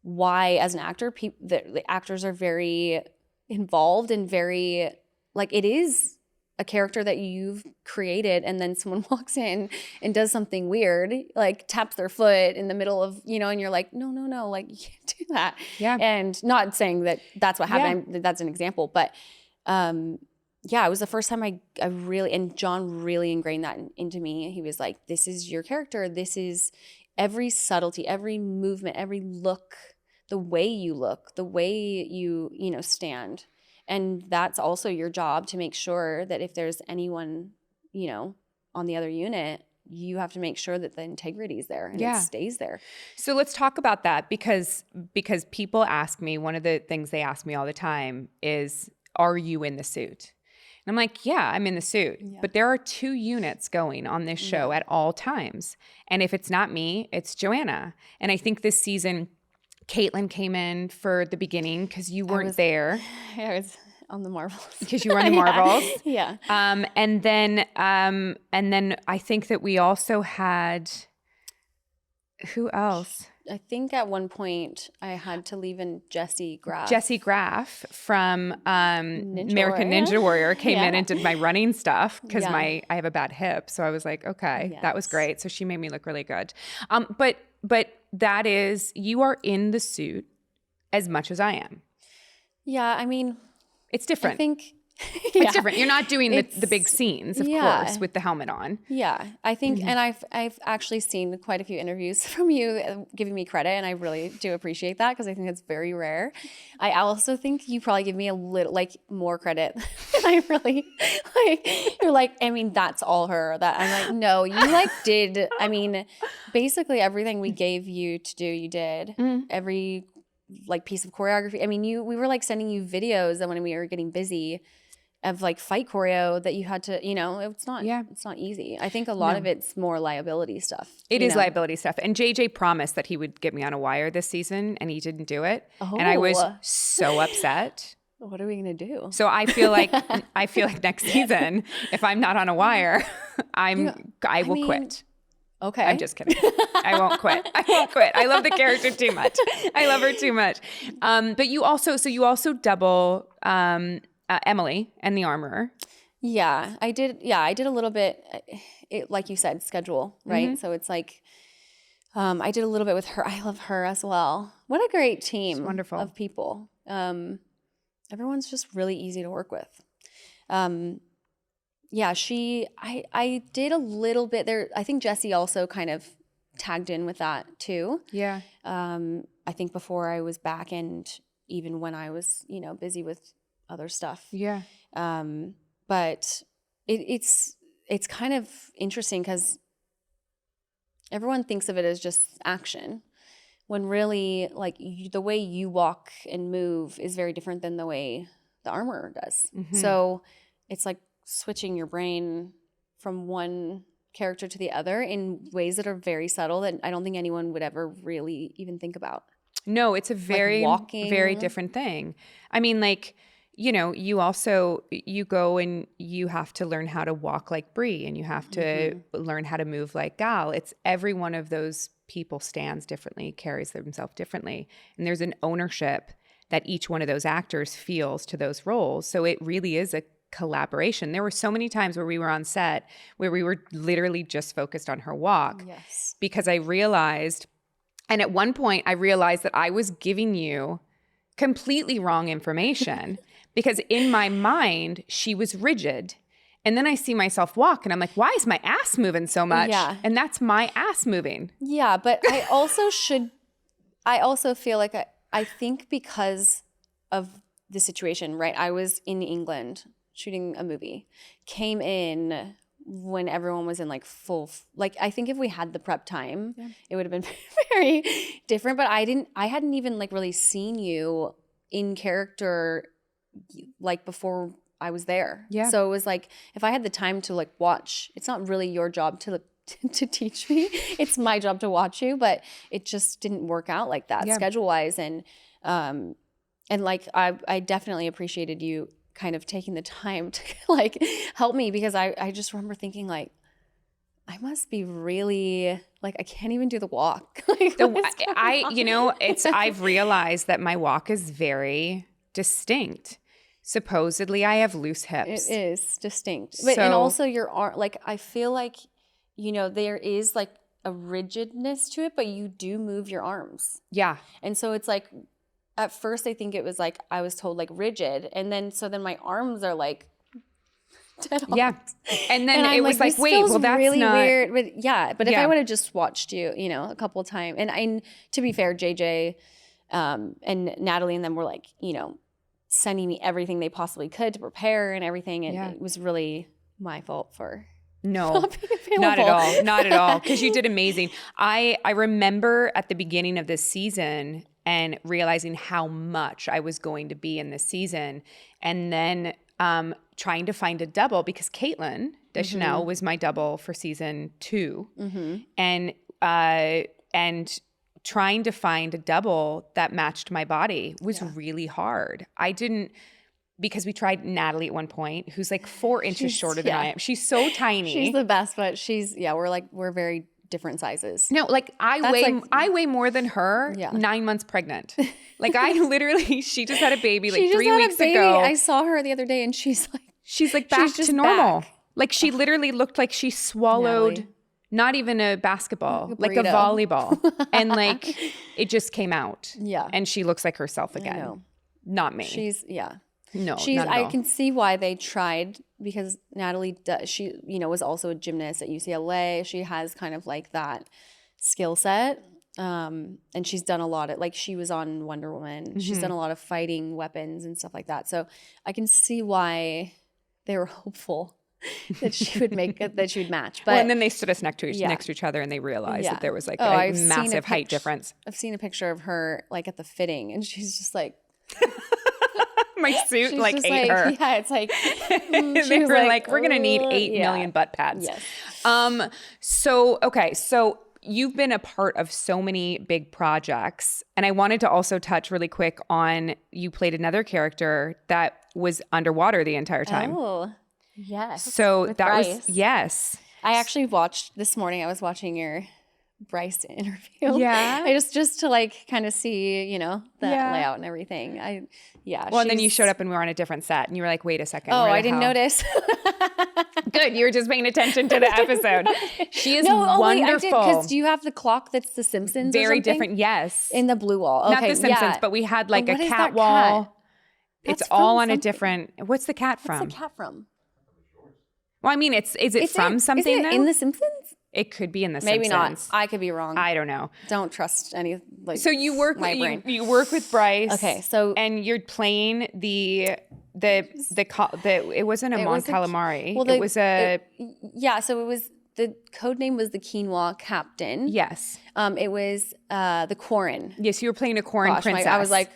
why, as an actor, the actors are very involved and very, like, it is a character that you've created, and then someone walks in and does something weird, like taps their foot in the middle of, you know, and you're like, no, like, you can't do that. Yeah. And not saying that that's what happened. That's an example, but yeah, it was the first time I really, and John really ingrained that into me. He was like, this is your character. This is every subtlety, every movement, every look, the way you look, the way you know, stand. And that's also your job, to make sure that if there's anyone, you know, on the other unit, you have to make sure that the integrity is there and it stays there. So let's talk about that, because people ask me, one of the things they ask me all the time is, are you in the suit? And I'm like, yeah, I'm in the suit. Yeah. But there are 2 units going on this show at all times. And if it's not me, it's Joanna. And I think this season, Caitlin came in for the beginning because you weren't there. I was on the Marvels. Because you were on the Marvels. Yeah. And then I think that we also had, who else? I think at one point I had to leave, and Jessie Graff from American Ninja Warrior came in and did my running stuff because I have a bad hip. So I was like, okay, that was great. So she made me look really good. But that is, you are in the suit as much as I am. Yeah, I mean, it's different. I think it's different. You're not doing the big scenes, of course, with the helmet on. Yeah, I think, and I've actually seen quite a few interviews from you giving me credit, and I really do appreciate that, because I think it's very rare. I also think you probably give me a little, like, more credit than I really, like, you're like, I mean, that's all her. That I'm like, no, you like did, I mean, basically everything we gave you to do, you did. Every like piece of choreography. I mean, we were like sending you videos that when we were getting busy of like fight choreo that you had to, you know, it's not easy. I think a lot of it's more liability stuff. It is liability stuff. And JJ promised that he would get me on a wire this season, and he didn't do it. And I was so upset. What are we going to do? So I feel like next season, if I'm not on a wire, I will quit. Okay. I'm just kidding. I won't quit. I love the character too much. I love her too much. But you also double Emily and the Armorer. Yeah, I did. Yeah, I did a little bit. Like you said, schedule, right? So it's like, I did a little bit with her. I love her as well. What a great team of people. Everyone's just really easy to work with. Yeah, I did a little bit there. I think Jessie also kind of tagged in with that too. Yeah. I think before I was back, and even when I was, you know, busy with other stuff. Yeah. But it's kind of interesting because everyone thinks of it as just action, when really, like, the way you walk and move is very different than the way the Armorer does. So it's like switching your brain from one character to the other in ways that are very subtle that I don't think anyone would ever really even think about. No, it's a very, very different thing. I mean, like, you know, you go and you have to learn how to walk like Brie, and you have to learn how to move like Gal. It's every one of those people stands differently, carries themselves differently. And there's an ownership that each one of those actors feels to those roles. So it really is a collaboration. There were so many times where we were on set where we were literally just focused on her walk. Yes. Because I realized, and at one point I realized that I was giving you completely wrong information because in my mind she was rigid And then I see myself walk and I'm like, why is my ass moving so much? Yeah. And that's my ass moving. Yeah, but I also feel like I think because of the situation, right? I was in England shooting a movie, came in when everyone was in like full, like I think if we had the prep time, it would have been very different, but I hadn't even like really seen you in character like before I was there. Yeah. So it was like, if I had the time to like watch, it's not really your job to teach me. It's my job to watch you, but it just didn't work out like that schedule wise. And like, I definitely appreciated you kind of taking the time to like help me, because I just remember thinking like, I must be really like, I can't even do the walk. Like, I've realized that my walk is very distinct. Supposedly I have loose hips. It is distinct. But and also your arm, like I feel like, there is like a rigidness to it, but you do move your arms. Yeah. And so it's like, at first I think it was like, I was told like rigid. And then my arms are like dead on. Yeah. And then it was like, wait, well, that's really not weird. But if I would have just watched you, a couple of times, and to be fair, JJ and Natalie and them were like, sending me everything they possibly could to prepare and everything. And it was really my fault for not being available. Not at all. Not at all. Because you did amazing. I remember at the beginning of this season and realizing how much I was going to be in this season. And then trying to find a double, because Caitlin Deschanel was my double for season 2. And trying to find a double that matched my body was really hard. Because we tried Natalie at one point, who's like 4 inches shorter than I am. She's so tiny. She's the best, but we're very different sizes. No, like I weigh more than her 9 months pregnant. Like she just had a baby like 3 weeks ago. I saw her the other day and she's like back to normal. Like she literally looked like she swallowed not even a basketball, like a volleyball. And like it just came out. Yeah. And she looks like herself again. Not me. No, not at all. I can see why they tried, because Natalie she was also a gymnast at UCLA. She has kind of like that skill set. And she's done a lot of, like, she was on Wonder Woman. She's done a lot of fighting weapons and stuff like that. So I can see why they were hopeful that she would match. But and then they stood us next to each other and they realized that there was like a massive height difference. I've seen a picture of her like at the fitting and she's just like my suit she's like ate her. Yeah, it's like they were like, we're gonna need 8 million butt pads. Yes. So you've been a part of so many big projects, and I wanted to also touch really quick on, you played another character that was underwater the entire time. Oh, yes. So with that Bryce. was yes. I actually watched this morning. I was watching your Bryce interview. Yeah. I just to like kind of see, the layout and everything. Well, and then you showed up and we were on a different set and you were like, wait a second. Oh, I didn't notice. Good. You were just paying attention to the episode. She is wonderful. Wait, I did, because do you have the clock that's the Simpsons? Very different. Yes. In the blue wall. Okay, not the Simpsons, but we had like a cat wall. It's all on a different. What's the cat from? What's the cat from? Well, I mean, is it from something? Is it in the Simpsons? It could be in the Maybe Simpsons. Not. I could be wrong. I don't know. Don't trust any. Like, so you work my brain. You work with Bryce. Okay, so and you're playing the it wasn't a Mon Calamari. So it was, the code name was the Quinoa Captain. Yes. It was the Quarren. Yes, you were playing a Quarren princess. I was like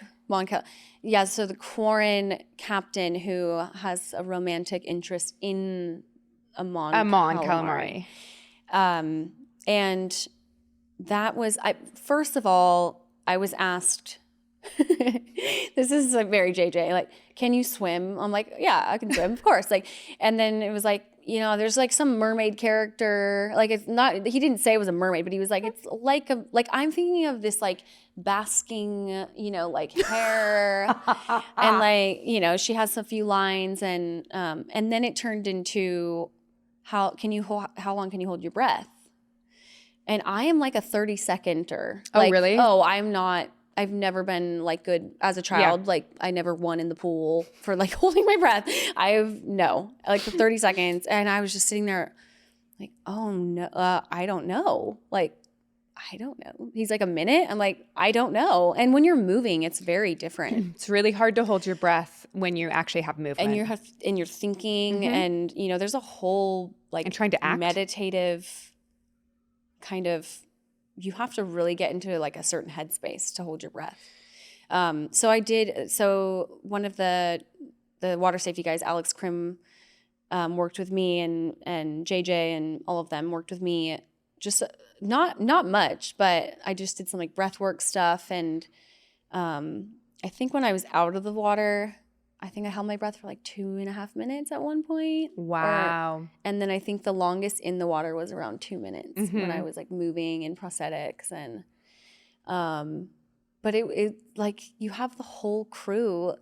so the Quarren Captain who has a romantic interest in a Mon Calamari. And that was, first of all, I was asked, this is like very JJ, like, can you swim? I'm like, yeah, I can swim, of course. Like, and then it was like, there's like some mermaid character, like it's not, he didn't say it was a mermaid, but he was like, it's like I'm thinking of this like basking, like hair and like, she has a few lines and then it turned into how long can you hold your breath? And I am like a 30-seconder. Oh, really? Oh, I'm not I've never been like good as a child. Like I never won in the pool for like holding my breath. Like for 30 seconds. And I was just sitting there like, oh no, I don't know. Like, I don't know. He's like, a minute? I'm like, I don't know. And when you're moving, it's very different. It's really hard to hold your breath when you actually have movement. And you're thinking and, you know, there's a whole like and trying to act. Meditative kind of, you have to really get into like a certain headspace to hold your breath. So one of the water safety guys, Alex Krim, worked with me and JJ and all of them worked with me. Just not much, but I just did some like breath work stuff. And I think when I was out of the water, I think I held my breath for like 2.5 minutes at one point. Wow. And then I think the longest in the water was around 2 minutes when I was like moving in prosthetics. And but it like you have the whole crew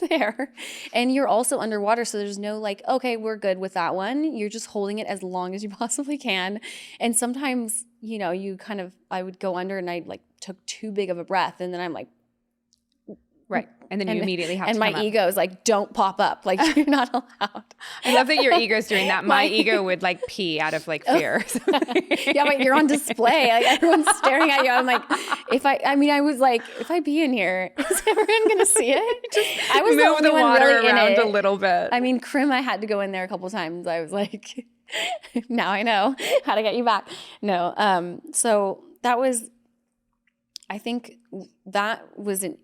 there and you're also underwater, so there's no like, okay, we're good with that one. You're just holding it as long as you possibly can. And sometimes, you know, I would go under and I like took too big of a breath and then I'm like, right. And then you immediately have to come up. And my ego is like, don't pop up. Like, you're not allowed. I love that your ego's doing that. My ego would like pee out of like fear. Yeah, but you're on display. Like everyone's staring at you. I'm like, I was like, if I pee in here, is everyone going to see it? I was move the water really around a little bit. I mean, Krim, I had to go in there a couple times. I was like, now I know how to get you back. No. So I think that was an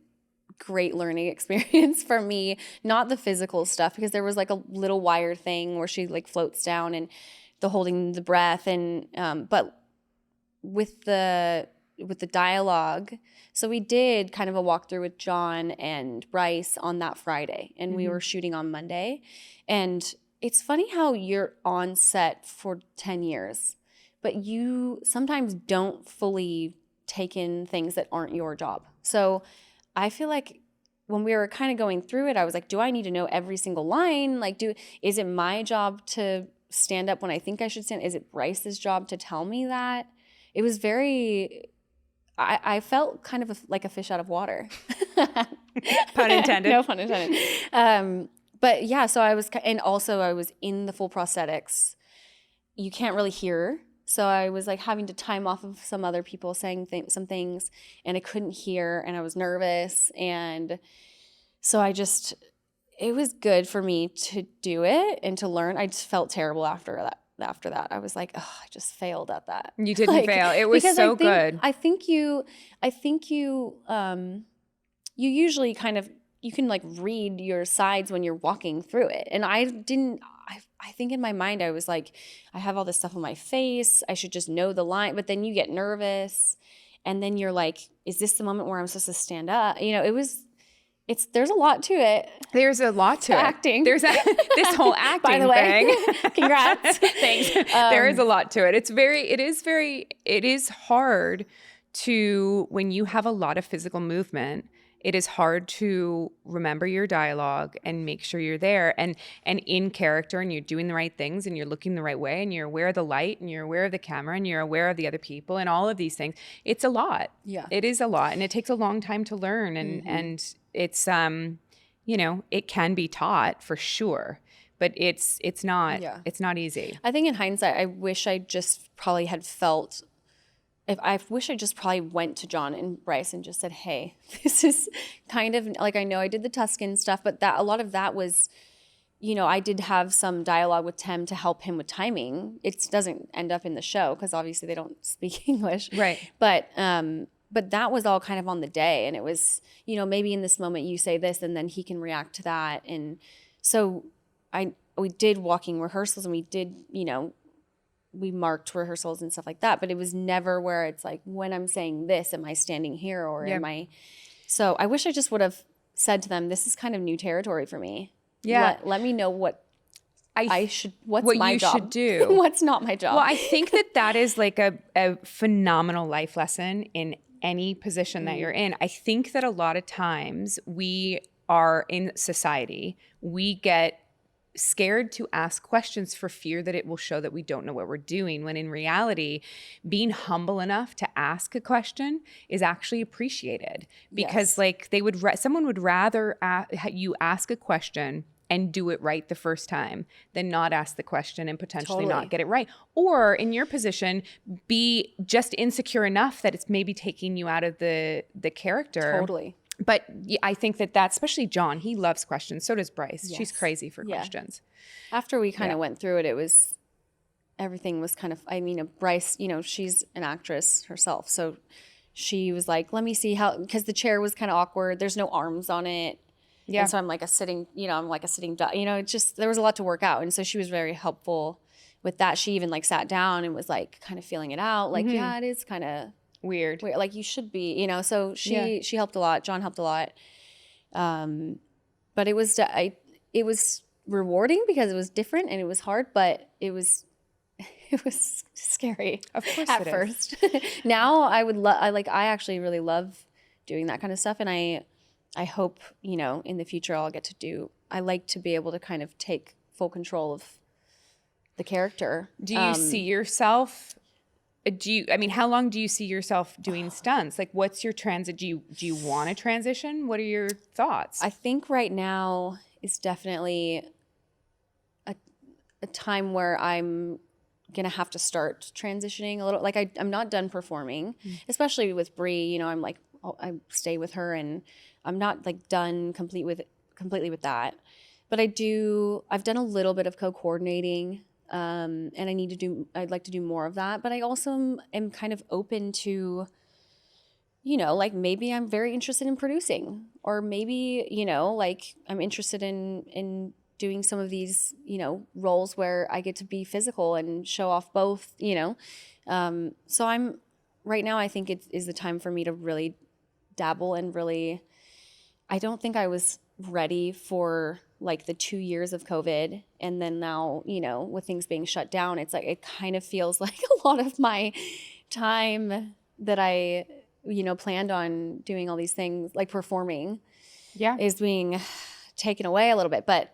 great learning experience for me. Not the physical stuff, because there was like a little wire thing where she like floats down and the holding the breath and but with the dialogue. So we did kind of a walkthrough with John and Bryce on that Friday, and we were shooting on Monday. And it's funny how you're on set for 10 years, but you sometimes don't fully take in things that aren't your job. So I feel like when we were kind of going through it, I was like, do I need to know every single line? Like, is it my job to stand up when I think I should stand? Is it Bryce's job to tell me that? It was I felt kind of like a fish out of water. Pun intended. No pun intended. But yeah, so I was in the full prosthetics. You can't really hear. So I was like having to time off of some other people saying some things, and I couldn't hear, and I was nervous. And so it was good for me to do it and to learn. I just felt terrible after that. I was like, oh, I just failed at that. You didn't fail. It was so good. I think you usually kind of, you can like read your sides when you're walking through it. And I didn't. I think in my mind, I was like, I have all this stuff on my face. I should just know the line. But then you get nervous. And then you're like, is this the moment where I'm supposed to stand up? You know, there's a lot to it. There's a lot to acting. There's this whole acting By the way, thing. Congrats. Thanks. There is a lot to it. It is hard to, when you have a lot of physical movement, it is hard to remember your dialogue and make sure you're there and in character, and you're doing the right things and you're looking the right way and you're aware of the light and you're aware of the camera and you're aware of the other people and all of these things. It's a lot. Yeah. It is a lot, and it takes a long time to learn, and it's you know, it can be taught for sure, but it's not easy. I think in hindsight, I wish I just probably had felt I wish I just probably went to John and Bryce and just said, hey, this is kind of like, I know I did the Tuscan stuff, but a lot of that was, you know, I did have some dialogue with Tim to help him with timing. It doesn't end up in the show because obviously they don't speak English. Right. But that was all kind of on the day. And it was, you know, maybe in this moment you say this and then he can react to that. And so we did walking rehearsals, and we did, you know, we marked rehearsals and stuff like that, but it was never where it's like, when I'm saying this, am I standing here or am I? So I wish I just would have said to them, this is kind of new territory for me. Yeah. Let me know what I should, what's what my you job. should do. What's not my job. Well, I think that is like a phenomenal life lesson in any position that you're in. I think that a lot of times we are in society, we get scared to ask questions for fear that it will show that we don't know what we're doing, when in reality, being humble enough to ask a question is actually appreciated, because like someone would rather you ask a question and do it right the first time than not ask the question and potentially not get it right. Or in your position, be just insecure enough that it's maybe taking you out of the character. Totally. But I think that especially John, he loves questions. So does Bryce. Yes. She's crazy for questions. After we kind of went through it, everything was kind of, I mean, Bryce, you know, she's an actress herself. So she was like, let me see how, because the chair was kind of awkward. There's no arms on it. Yeah. And so I'm like a sitting duck. You know, it just, there was a lot to work out. And so she was very helpful with that. She even like sat down and was like kind of feeling it out. Like, yeah, it is kind of weird. Like you should be, you know, so she helped a lot. John helped a lot. But it was rewarding because it was different and it was hard, but it was scary. Of course at first. Now I actually really love doing that kind of stuff. And I hope, you know, in the future I like to be able to kind of take full control of the character. Do you see yourself, how long do you see yourself doing stunts? Like what's your transit? Do you want to transition? What are your thoughts? I think right now is definitely a time where I'm going to have to start transitioning a little. Like I'm not done performing, especially with Brie, you know, I'm like, I stay with her and I'm not like done completely with that. But I've done a little bit of co-coordinating, and I'd like to do more of that. But I also am kind of open to, you know, like maybe I'm very interested in producing, or maybe, you know, like I'm interested in doing some of these, you know, roles where I get to be physical and show off both, you know. So right now I think it is the time for me to really dabble and really, I don't think I was ready for like the 2 years of COVID. And then now, you know, with things being shut down, it's like, it kind of feels like a lot of my time that I, you know, planned on doing all these things like performing is being taken away a little bit. But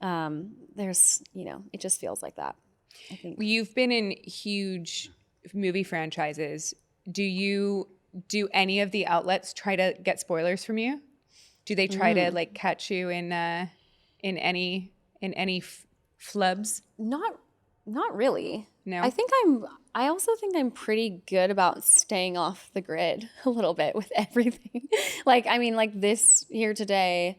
there's, you know, it just feels like that, I think. You've been in huge movie franchises. Do any of the outlets try to get spoilers from you? Do they try to like catch you in any flubs? Not really. No. I also think I'm pretty good about staying off the grid a little bit with everything. Like, I mean, like this here today,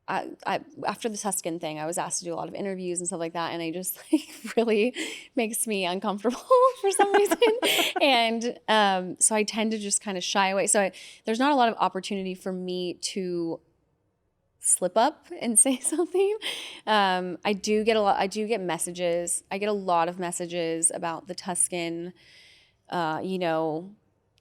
after the Tuscan thing, I was asked to do a lot of interviews and stuff like that, and I just like really makes me uncomfortable for some reason. And so I tend to just kind of shy away. So there's not a lot of opportunity for me to slip up and say something. I do get messages. I get a lot of messages about the Tuscan, you know,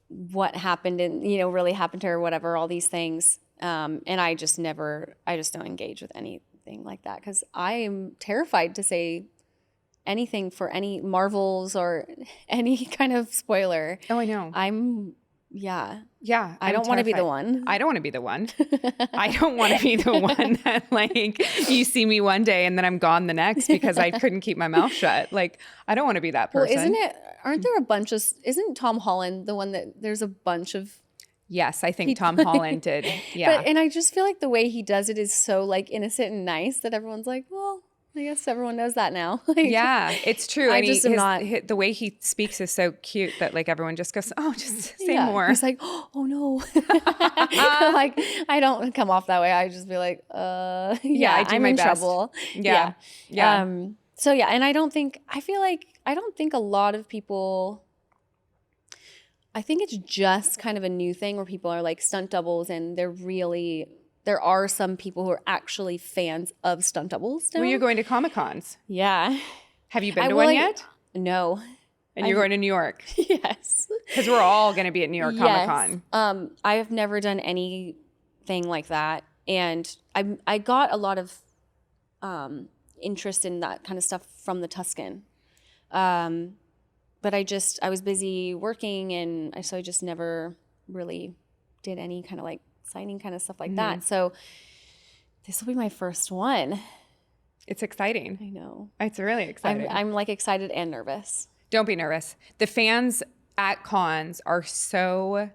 what happened and, you know, really happened to her, whatever, all these things. And I just don't engage with anything like that because I am terrified to say anything for any Marvels or any kind of spoiler. Oh, I know. Yeah. I don't want to be the one. I don't want to be the one. I don't want to be the one that like you see me one day and then I'm gone the next because I couldn't keep my mouth shut. Like, I don't want to be that person. Well, isn't Tom Holland the one that there's a bunch of. Yes, I think Tom Holland did. Yeah. And I just feel like the way he does it is so like innocent and nice that everyone's like, well, I guess everyone knows that now. Like, yeah, it's true. The way he speaks is so cute that like everyone just goes, oh, just say more. He's like, oh no. Like I don't come off that way. I just be like, I'm in trouble. Yeah. So yeah, and I don't think a lot of people. I think it's just kind of a new thing where people are like stunt doubles and there are some people who are actually fans of stunt doubles now. Well, you're going to Comic-Cons. Yeah. Have you been to one yet? No. And you're going to New York? Yes. Because we're all going to be at New York Comic-Con. Yes. I've never done anything like that. And I got a lot of interest in that kind of stuff from the Tuscan. But I was busy working and so I just never really did any kind of like signing kind of stuff like that. So this will be my first one. It's exciting. I know. It's really exciting. I'm like excited and nervous. Don't be nervous. The fans at cons are so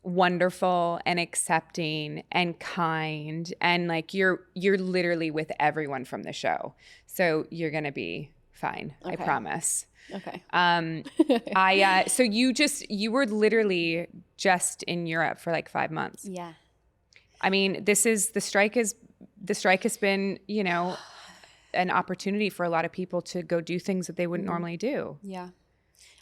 wonderful and accepting and kind, and like you're literally with everyone from the show, so you're gonna be fine. Okay. I promise. Okay. So you were literally just in Europe for like 5 months. Yeah. I mean, the strike has been, you know, an opportunity for a lot of people to go do things that they wouldn't normally do. Yeah.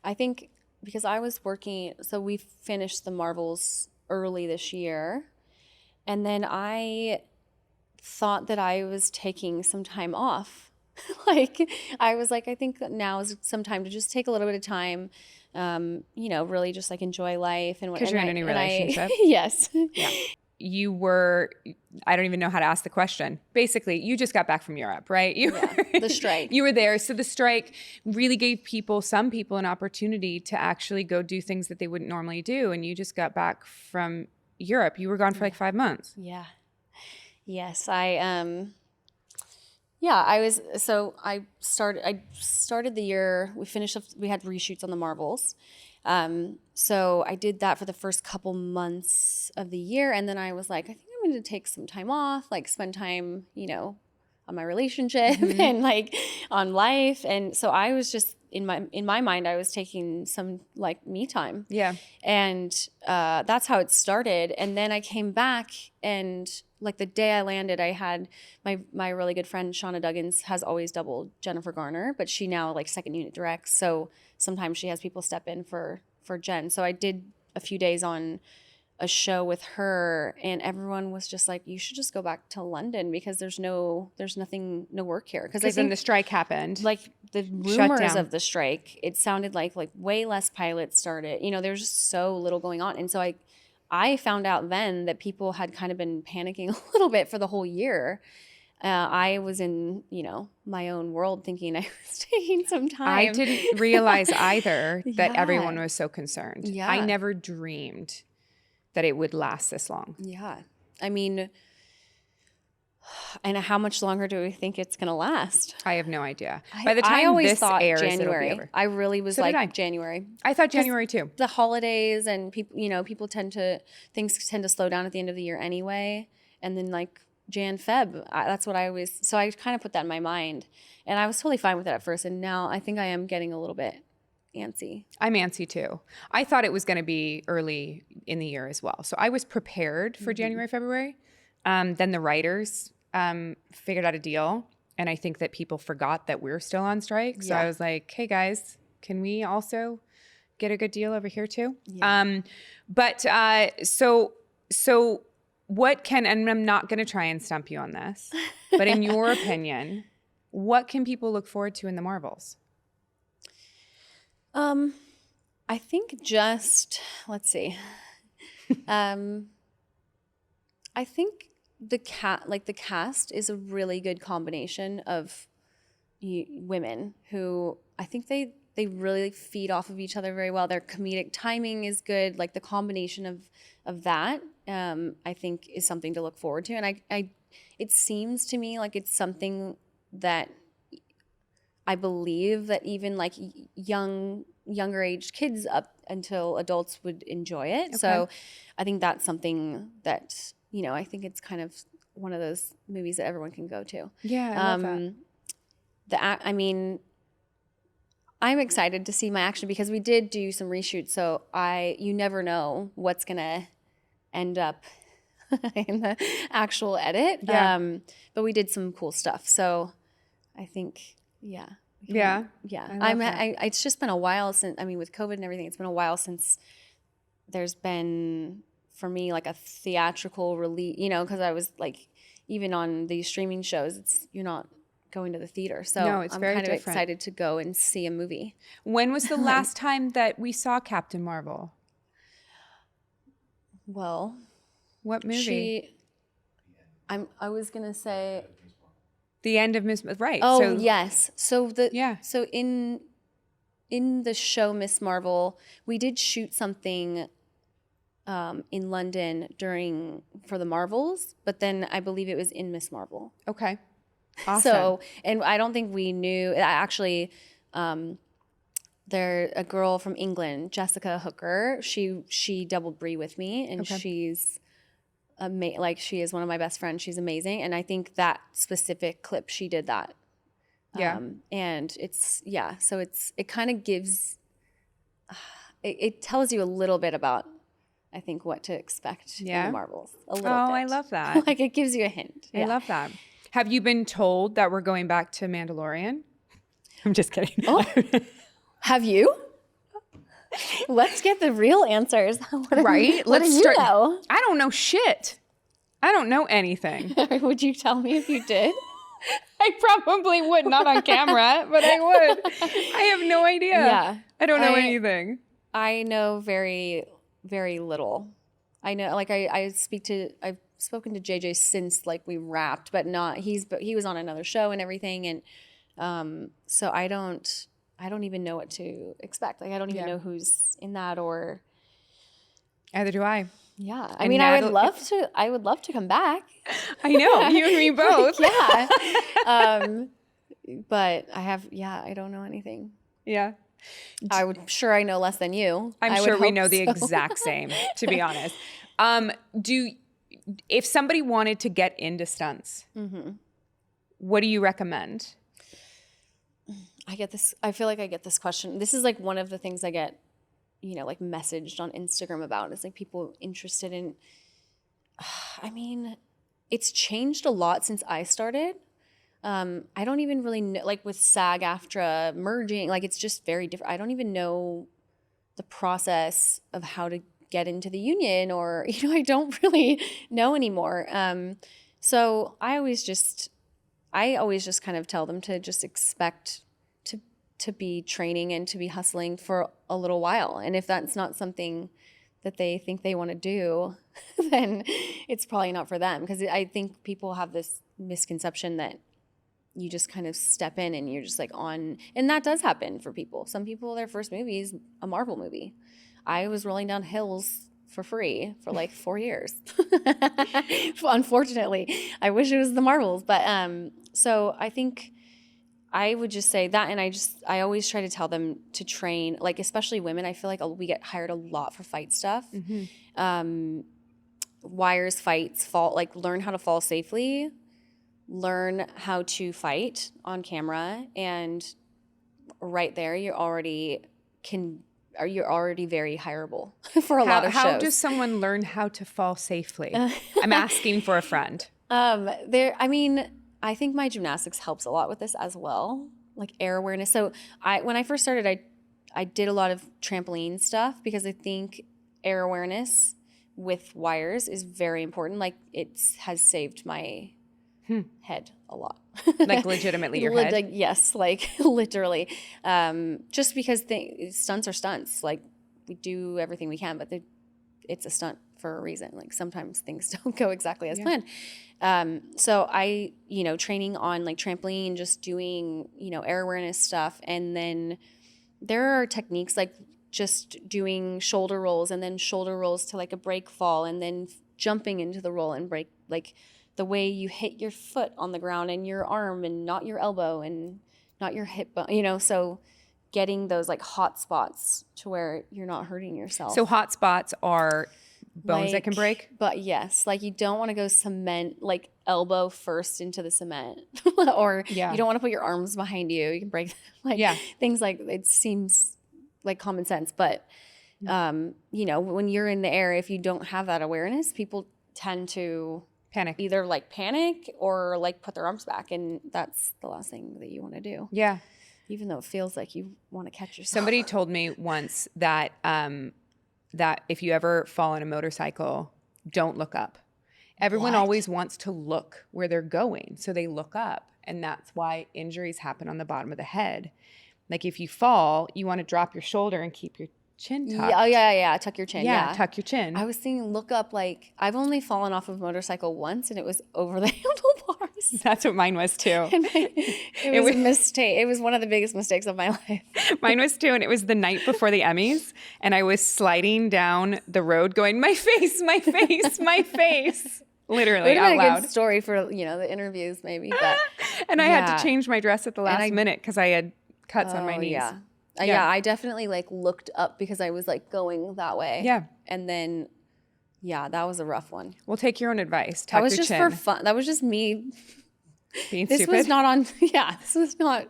I think because I was working, so we finished the Marvels early this year, and then I thought that I was taking some time off. Like, I was like, I think that now is some time to just take a little bit of time, you know, really just like enjoy life. And because you're in a new relationship. Yes. Yeah. You were, I don't even know how to ask the question. Basically, you just got back from Europe, right? The strike. You were there. So the strike really gave some people an opportunity to actually go do things that they wouldn't normally do. And you just got back from Europe. You were gone for like 5 months. Yeah. Yes. I started the year, we had reshoots on the Marvels. So I did that for the first couple months of the year. And then I was like, I think I'm going to take some time off, like spend time, you know, on my relationship and like on life. And so I was just in my mind, I was taking some like me time. Yeah. And, that's how it started. And then I came back, and like the day I landed, I had my really good friend, Shauna Duggins, has always doubled Jennifer Garner, but she now like second unit directs. So sometimes she has people step in for Jen. So I did a few days on a show with her, and everyone was just like, you should just go back to London because there's no work here. Because then the strike happened. Like the rumors of the strike, it sounded like way less pilots started. You know, there's just so little going on. And so I found out then that people had kind of been panicking a little bit for the whole year. I was in, you know, my own world thinking I was taking some time. I didn't realize either that Yeah. everyone was so concerned. Yeah. I never dreamed that it would last this long. Yeah. I mean, and how much longer do we think it's going to last? I have no idea. By the time I always this thought airs, January. it'll be over. I really was So did I. like January. I thought January too. The holidays and people, you know, things tend to slow down at the end of the year anyway. And then like Feb, that's what so I kind of put that in my mind, and I was totally fine with it at first. And now I think I am getting a little bit antsy. I'm antsy too. I thought it was going to be early in the year as well. So I was prepared for January, February. Then the writers figured out a deal. And I think that people forgot that we're still on strike. So I was like, hey guys, can we also get a good deal over here too? Yeah. So what can, and I'm not going to try and stump you on this, but in your opinion, what can people look forward to in the Marvels? I think just, let's see. I think the cast is a really good combination of women who I think they really feed off of each other very well. Their comedic timing is good. Like the combination of that, I think is something to look forward to. And it seems to me like it's something that I believe that even like younger aged kids up until adults would enjoy it. Okay. So I think that's something that, you know, I think it's kind of one of those movies that everyone can go to. Yeah, I love that. I mean, I'm excited to see my action because we did do some reshoots. So you never know what's going to end up in the actual edit. Yeah. But we did some cool stuff. So I think, yeah. Yeah. It's just been a while since, I mean, with COVID and everything, it's been a while since there's been, for me, like a theatrical release, you know, because I was like, even on these streaming shows, you're not going to the theater. So no, it's I'm very kind of different. excited to go and see a movie. When was the last time that we saw Captain Marvel? Well, what movie? I was going to say the end of Miss, right. Oh, so, yes. So so in the show Miss Marvel, we did shoot something in London for the Marvels, but then I believe it was in Miss Marvel. Okay. Awesome. So, and I don't think we knew, actually, there a girl from England, Jessica Hooker, she doubled Brie with me, and she's like, she is one of my best friends. She's amazing. And I think that specific clip, she did that. Yeah. And it's, so it kind of gives, it tells you a little bit about, I think, what to expect in the Marvels. A little bit. I love that. Like, it gives you a hint. I love that. Have you been told that we're going back to Mandalorian? I'm just kidding. Oh, have you? Let's get the real answers. What do you know? I don't know shit. I don't know anything. Would you tell me if you did? I probably would, not on camera, but I would. I have no idea. Yeah. I don't know anything. I know very, very little. I know, like, I've spoken to JJ since, like, we wrapped, but he was on another show and everything. And so I don't even know what to expect. Like, I don't even know who's in that, or. Either do I. Yeah. I mean, I would love to come back. I know. You and me both. Yeah. But I don't know anything. Yeah. I'm sure I know less than you. I'm sure we know the exact same, to be honest. If somebody wanted to get into stunts, what do you recommend? I feel like I get this question. This is like one of the things I get, like, messaged on Instagram about. It's like people interested in, I mean, it's changed a lot since I started. I don't even really know, like, with SAG-AFTRA merging, like, it's just very different. I don't even know the process of how to get into the union, or, I don't really know anymore. So I always just kind of tell them to just expect to be training and to be hustling for a little while. And if that's not something that they think they want to do, then it's probably not for them. Because I think people have this misconception that you just kind of step in and you're just like on, and that does happen for people. Some people, their first movie is a Marvel movie. I was rolling down hills for free for like 4 years. Unfortunately, I wish it was the Marvels. But so I think I would just say that, and I always try to tell them to train, like, especially women. I feel like we get hired a lot for fight stuff. Wires, fights, fall, like, learn how to fall safely, learn how to fight on camera, and right there you're already very hireable for a lot of shows. How does someone learn how to fall safely? I'm asking for a friend. I think my gymnastics helps a lot with this as well, like air awareness. So when I first started, I did a lot of trampoline stuff because I think air awareness with wires is very important. Like, it has saved my head a lot. Like, legitimately your head? Like, yes, like, literally. Just because stunts are stunts. Like, we do everything we can, but it's a stunt for a reason. Like, sometimes things don't go exactly as planned. So I, training on, like, trampoline, just doing, air awareness stuff. And then there are techniques like just doing shoulder rolls, and then shoulder rolls to, like, a break fall, and then jumping into the roll and break, like, the way you hit your foot on the ground and your arm, and not your elbow and not your hip bone, so getting those, like, hot spots to where you're not hurting yourself. So hot spots are bones that can break? But yes, like, you don't want to go cement, like, elbow first into the cement, or you don't want to put your arms behind you. You can break, like, things like, it seems like common sense. But, when you're in the air, if you don't have that awareness, people tend to either, like, panic or, like, put their arms back. And that's the last thing that you want to do. Yeah. Even though it feels like you want to catch yourself. Somebody told me once that that if you ever fall on a motorcycle, don't look up. Everyone always wants to look where they're going, so they look up. And that's why injuries happen on the bottom of the head. Like, if you fall, you want to drop your shoulder and keep your chin tucked. Yeah. Tuck your chin. Yeah, tuck your chin. I was thinking, look up, like, I've only fallen off of a motorcycle once, and it was over the handlebars. That's what mine was too. It was a mistake. It was one of the biggest mistakes of my life. Mine was too, and it was the night before the Emmys, and I was sliding down the road going, my face, my face, my face. Literally It would out have been a loud. good story for, the interviews maybe. But And I had yeah. to change my dress at the last minute because I had cuts on my knees. Yeah. Yeah. Yeah, I definitely like looked up because I was like going that way. Yeah. And then, yeah, that was a rough one. Well, take your own advice. That Tuck was your just chin. for fun. That was just me. Being This stupid. was not on, this was not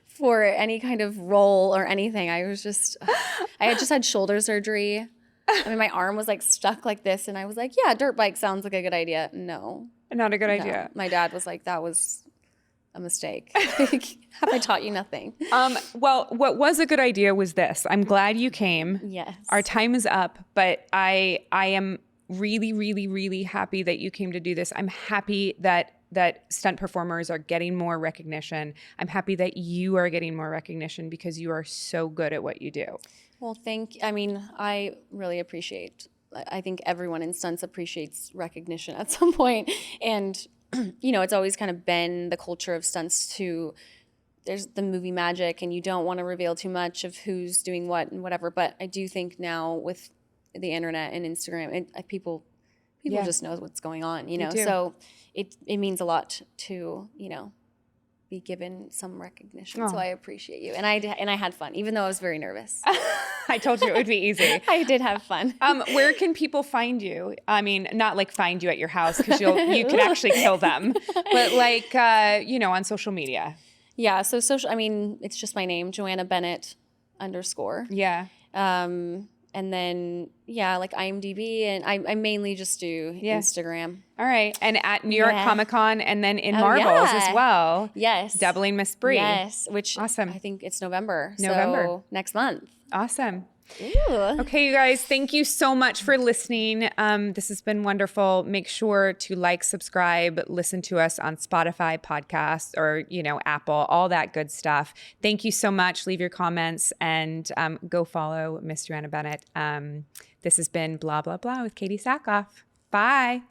for any kind of role or anything. I was just, I had just had shoulder surgery. I mean, my arm was like stuck like this. And I was like, yeah, dirt bike sounds like a good idea. No. Not a good No. idea. My dad was like, that was a mistake. Have I taught you nothing? Well, what was a good idea was this. I'm glad you came. Yes. Our time is up, but I am really, really, really happy that you came to do this. I'm happy that stunt performers are getting more recognition. I'm happy that you are getting more recognition because you are so good at what you do. Well, I really appreciate, I think everyone in stunts appreciates recognition at some point. And, it's always kind of been the culture of stunts there's the movie magic and you don't want to reveal too much of who's doing what and whatever. But I do think now with the internet and Instagram, people just know what's going on, do. So it means a lot to, be given some recognition. Oh. So I appreciate you. And I had fun, even though I was very nervous. I told you it would be easy. I did have fun. Where can people find you? I mean, not like find you at your house because you could actually kill them, but like, on social media. Yeah. So it's just my name, JOANNA BENNETT _ Yeah. And then, like IMDb, and I mainly just do Instagram. All right. And at New York Comic Con and then in Oh, Marvels yeah. as well. Yes. Doubling Miss Brie. Yes. Which Awesome. I think it's November. November. So next month. Awesome. Ooh. Okay, you guys, thank you so much for listening. This has been wonderful. Make sure to like, subscribe, listen to us on Spotify podcasts or, Apple, all that good stuff. Thank you so much. Leave your comments and go follow Miss JOANNA BENNETT. This has been Blah, Blah, Blah with Katee Sackhoff. Bye.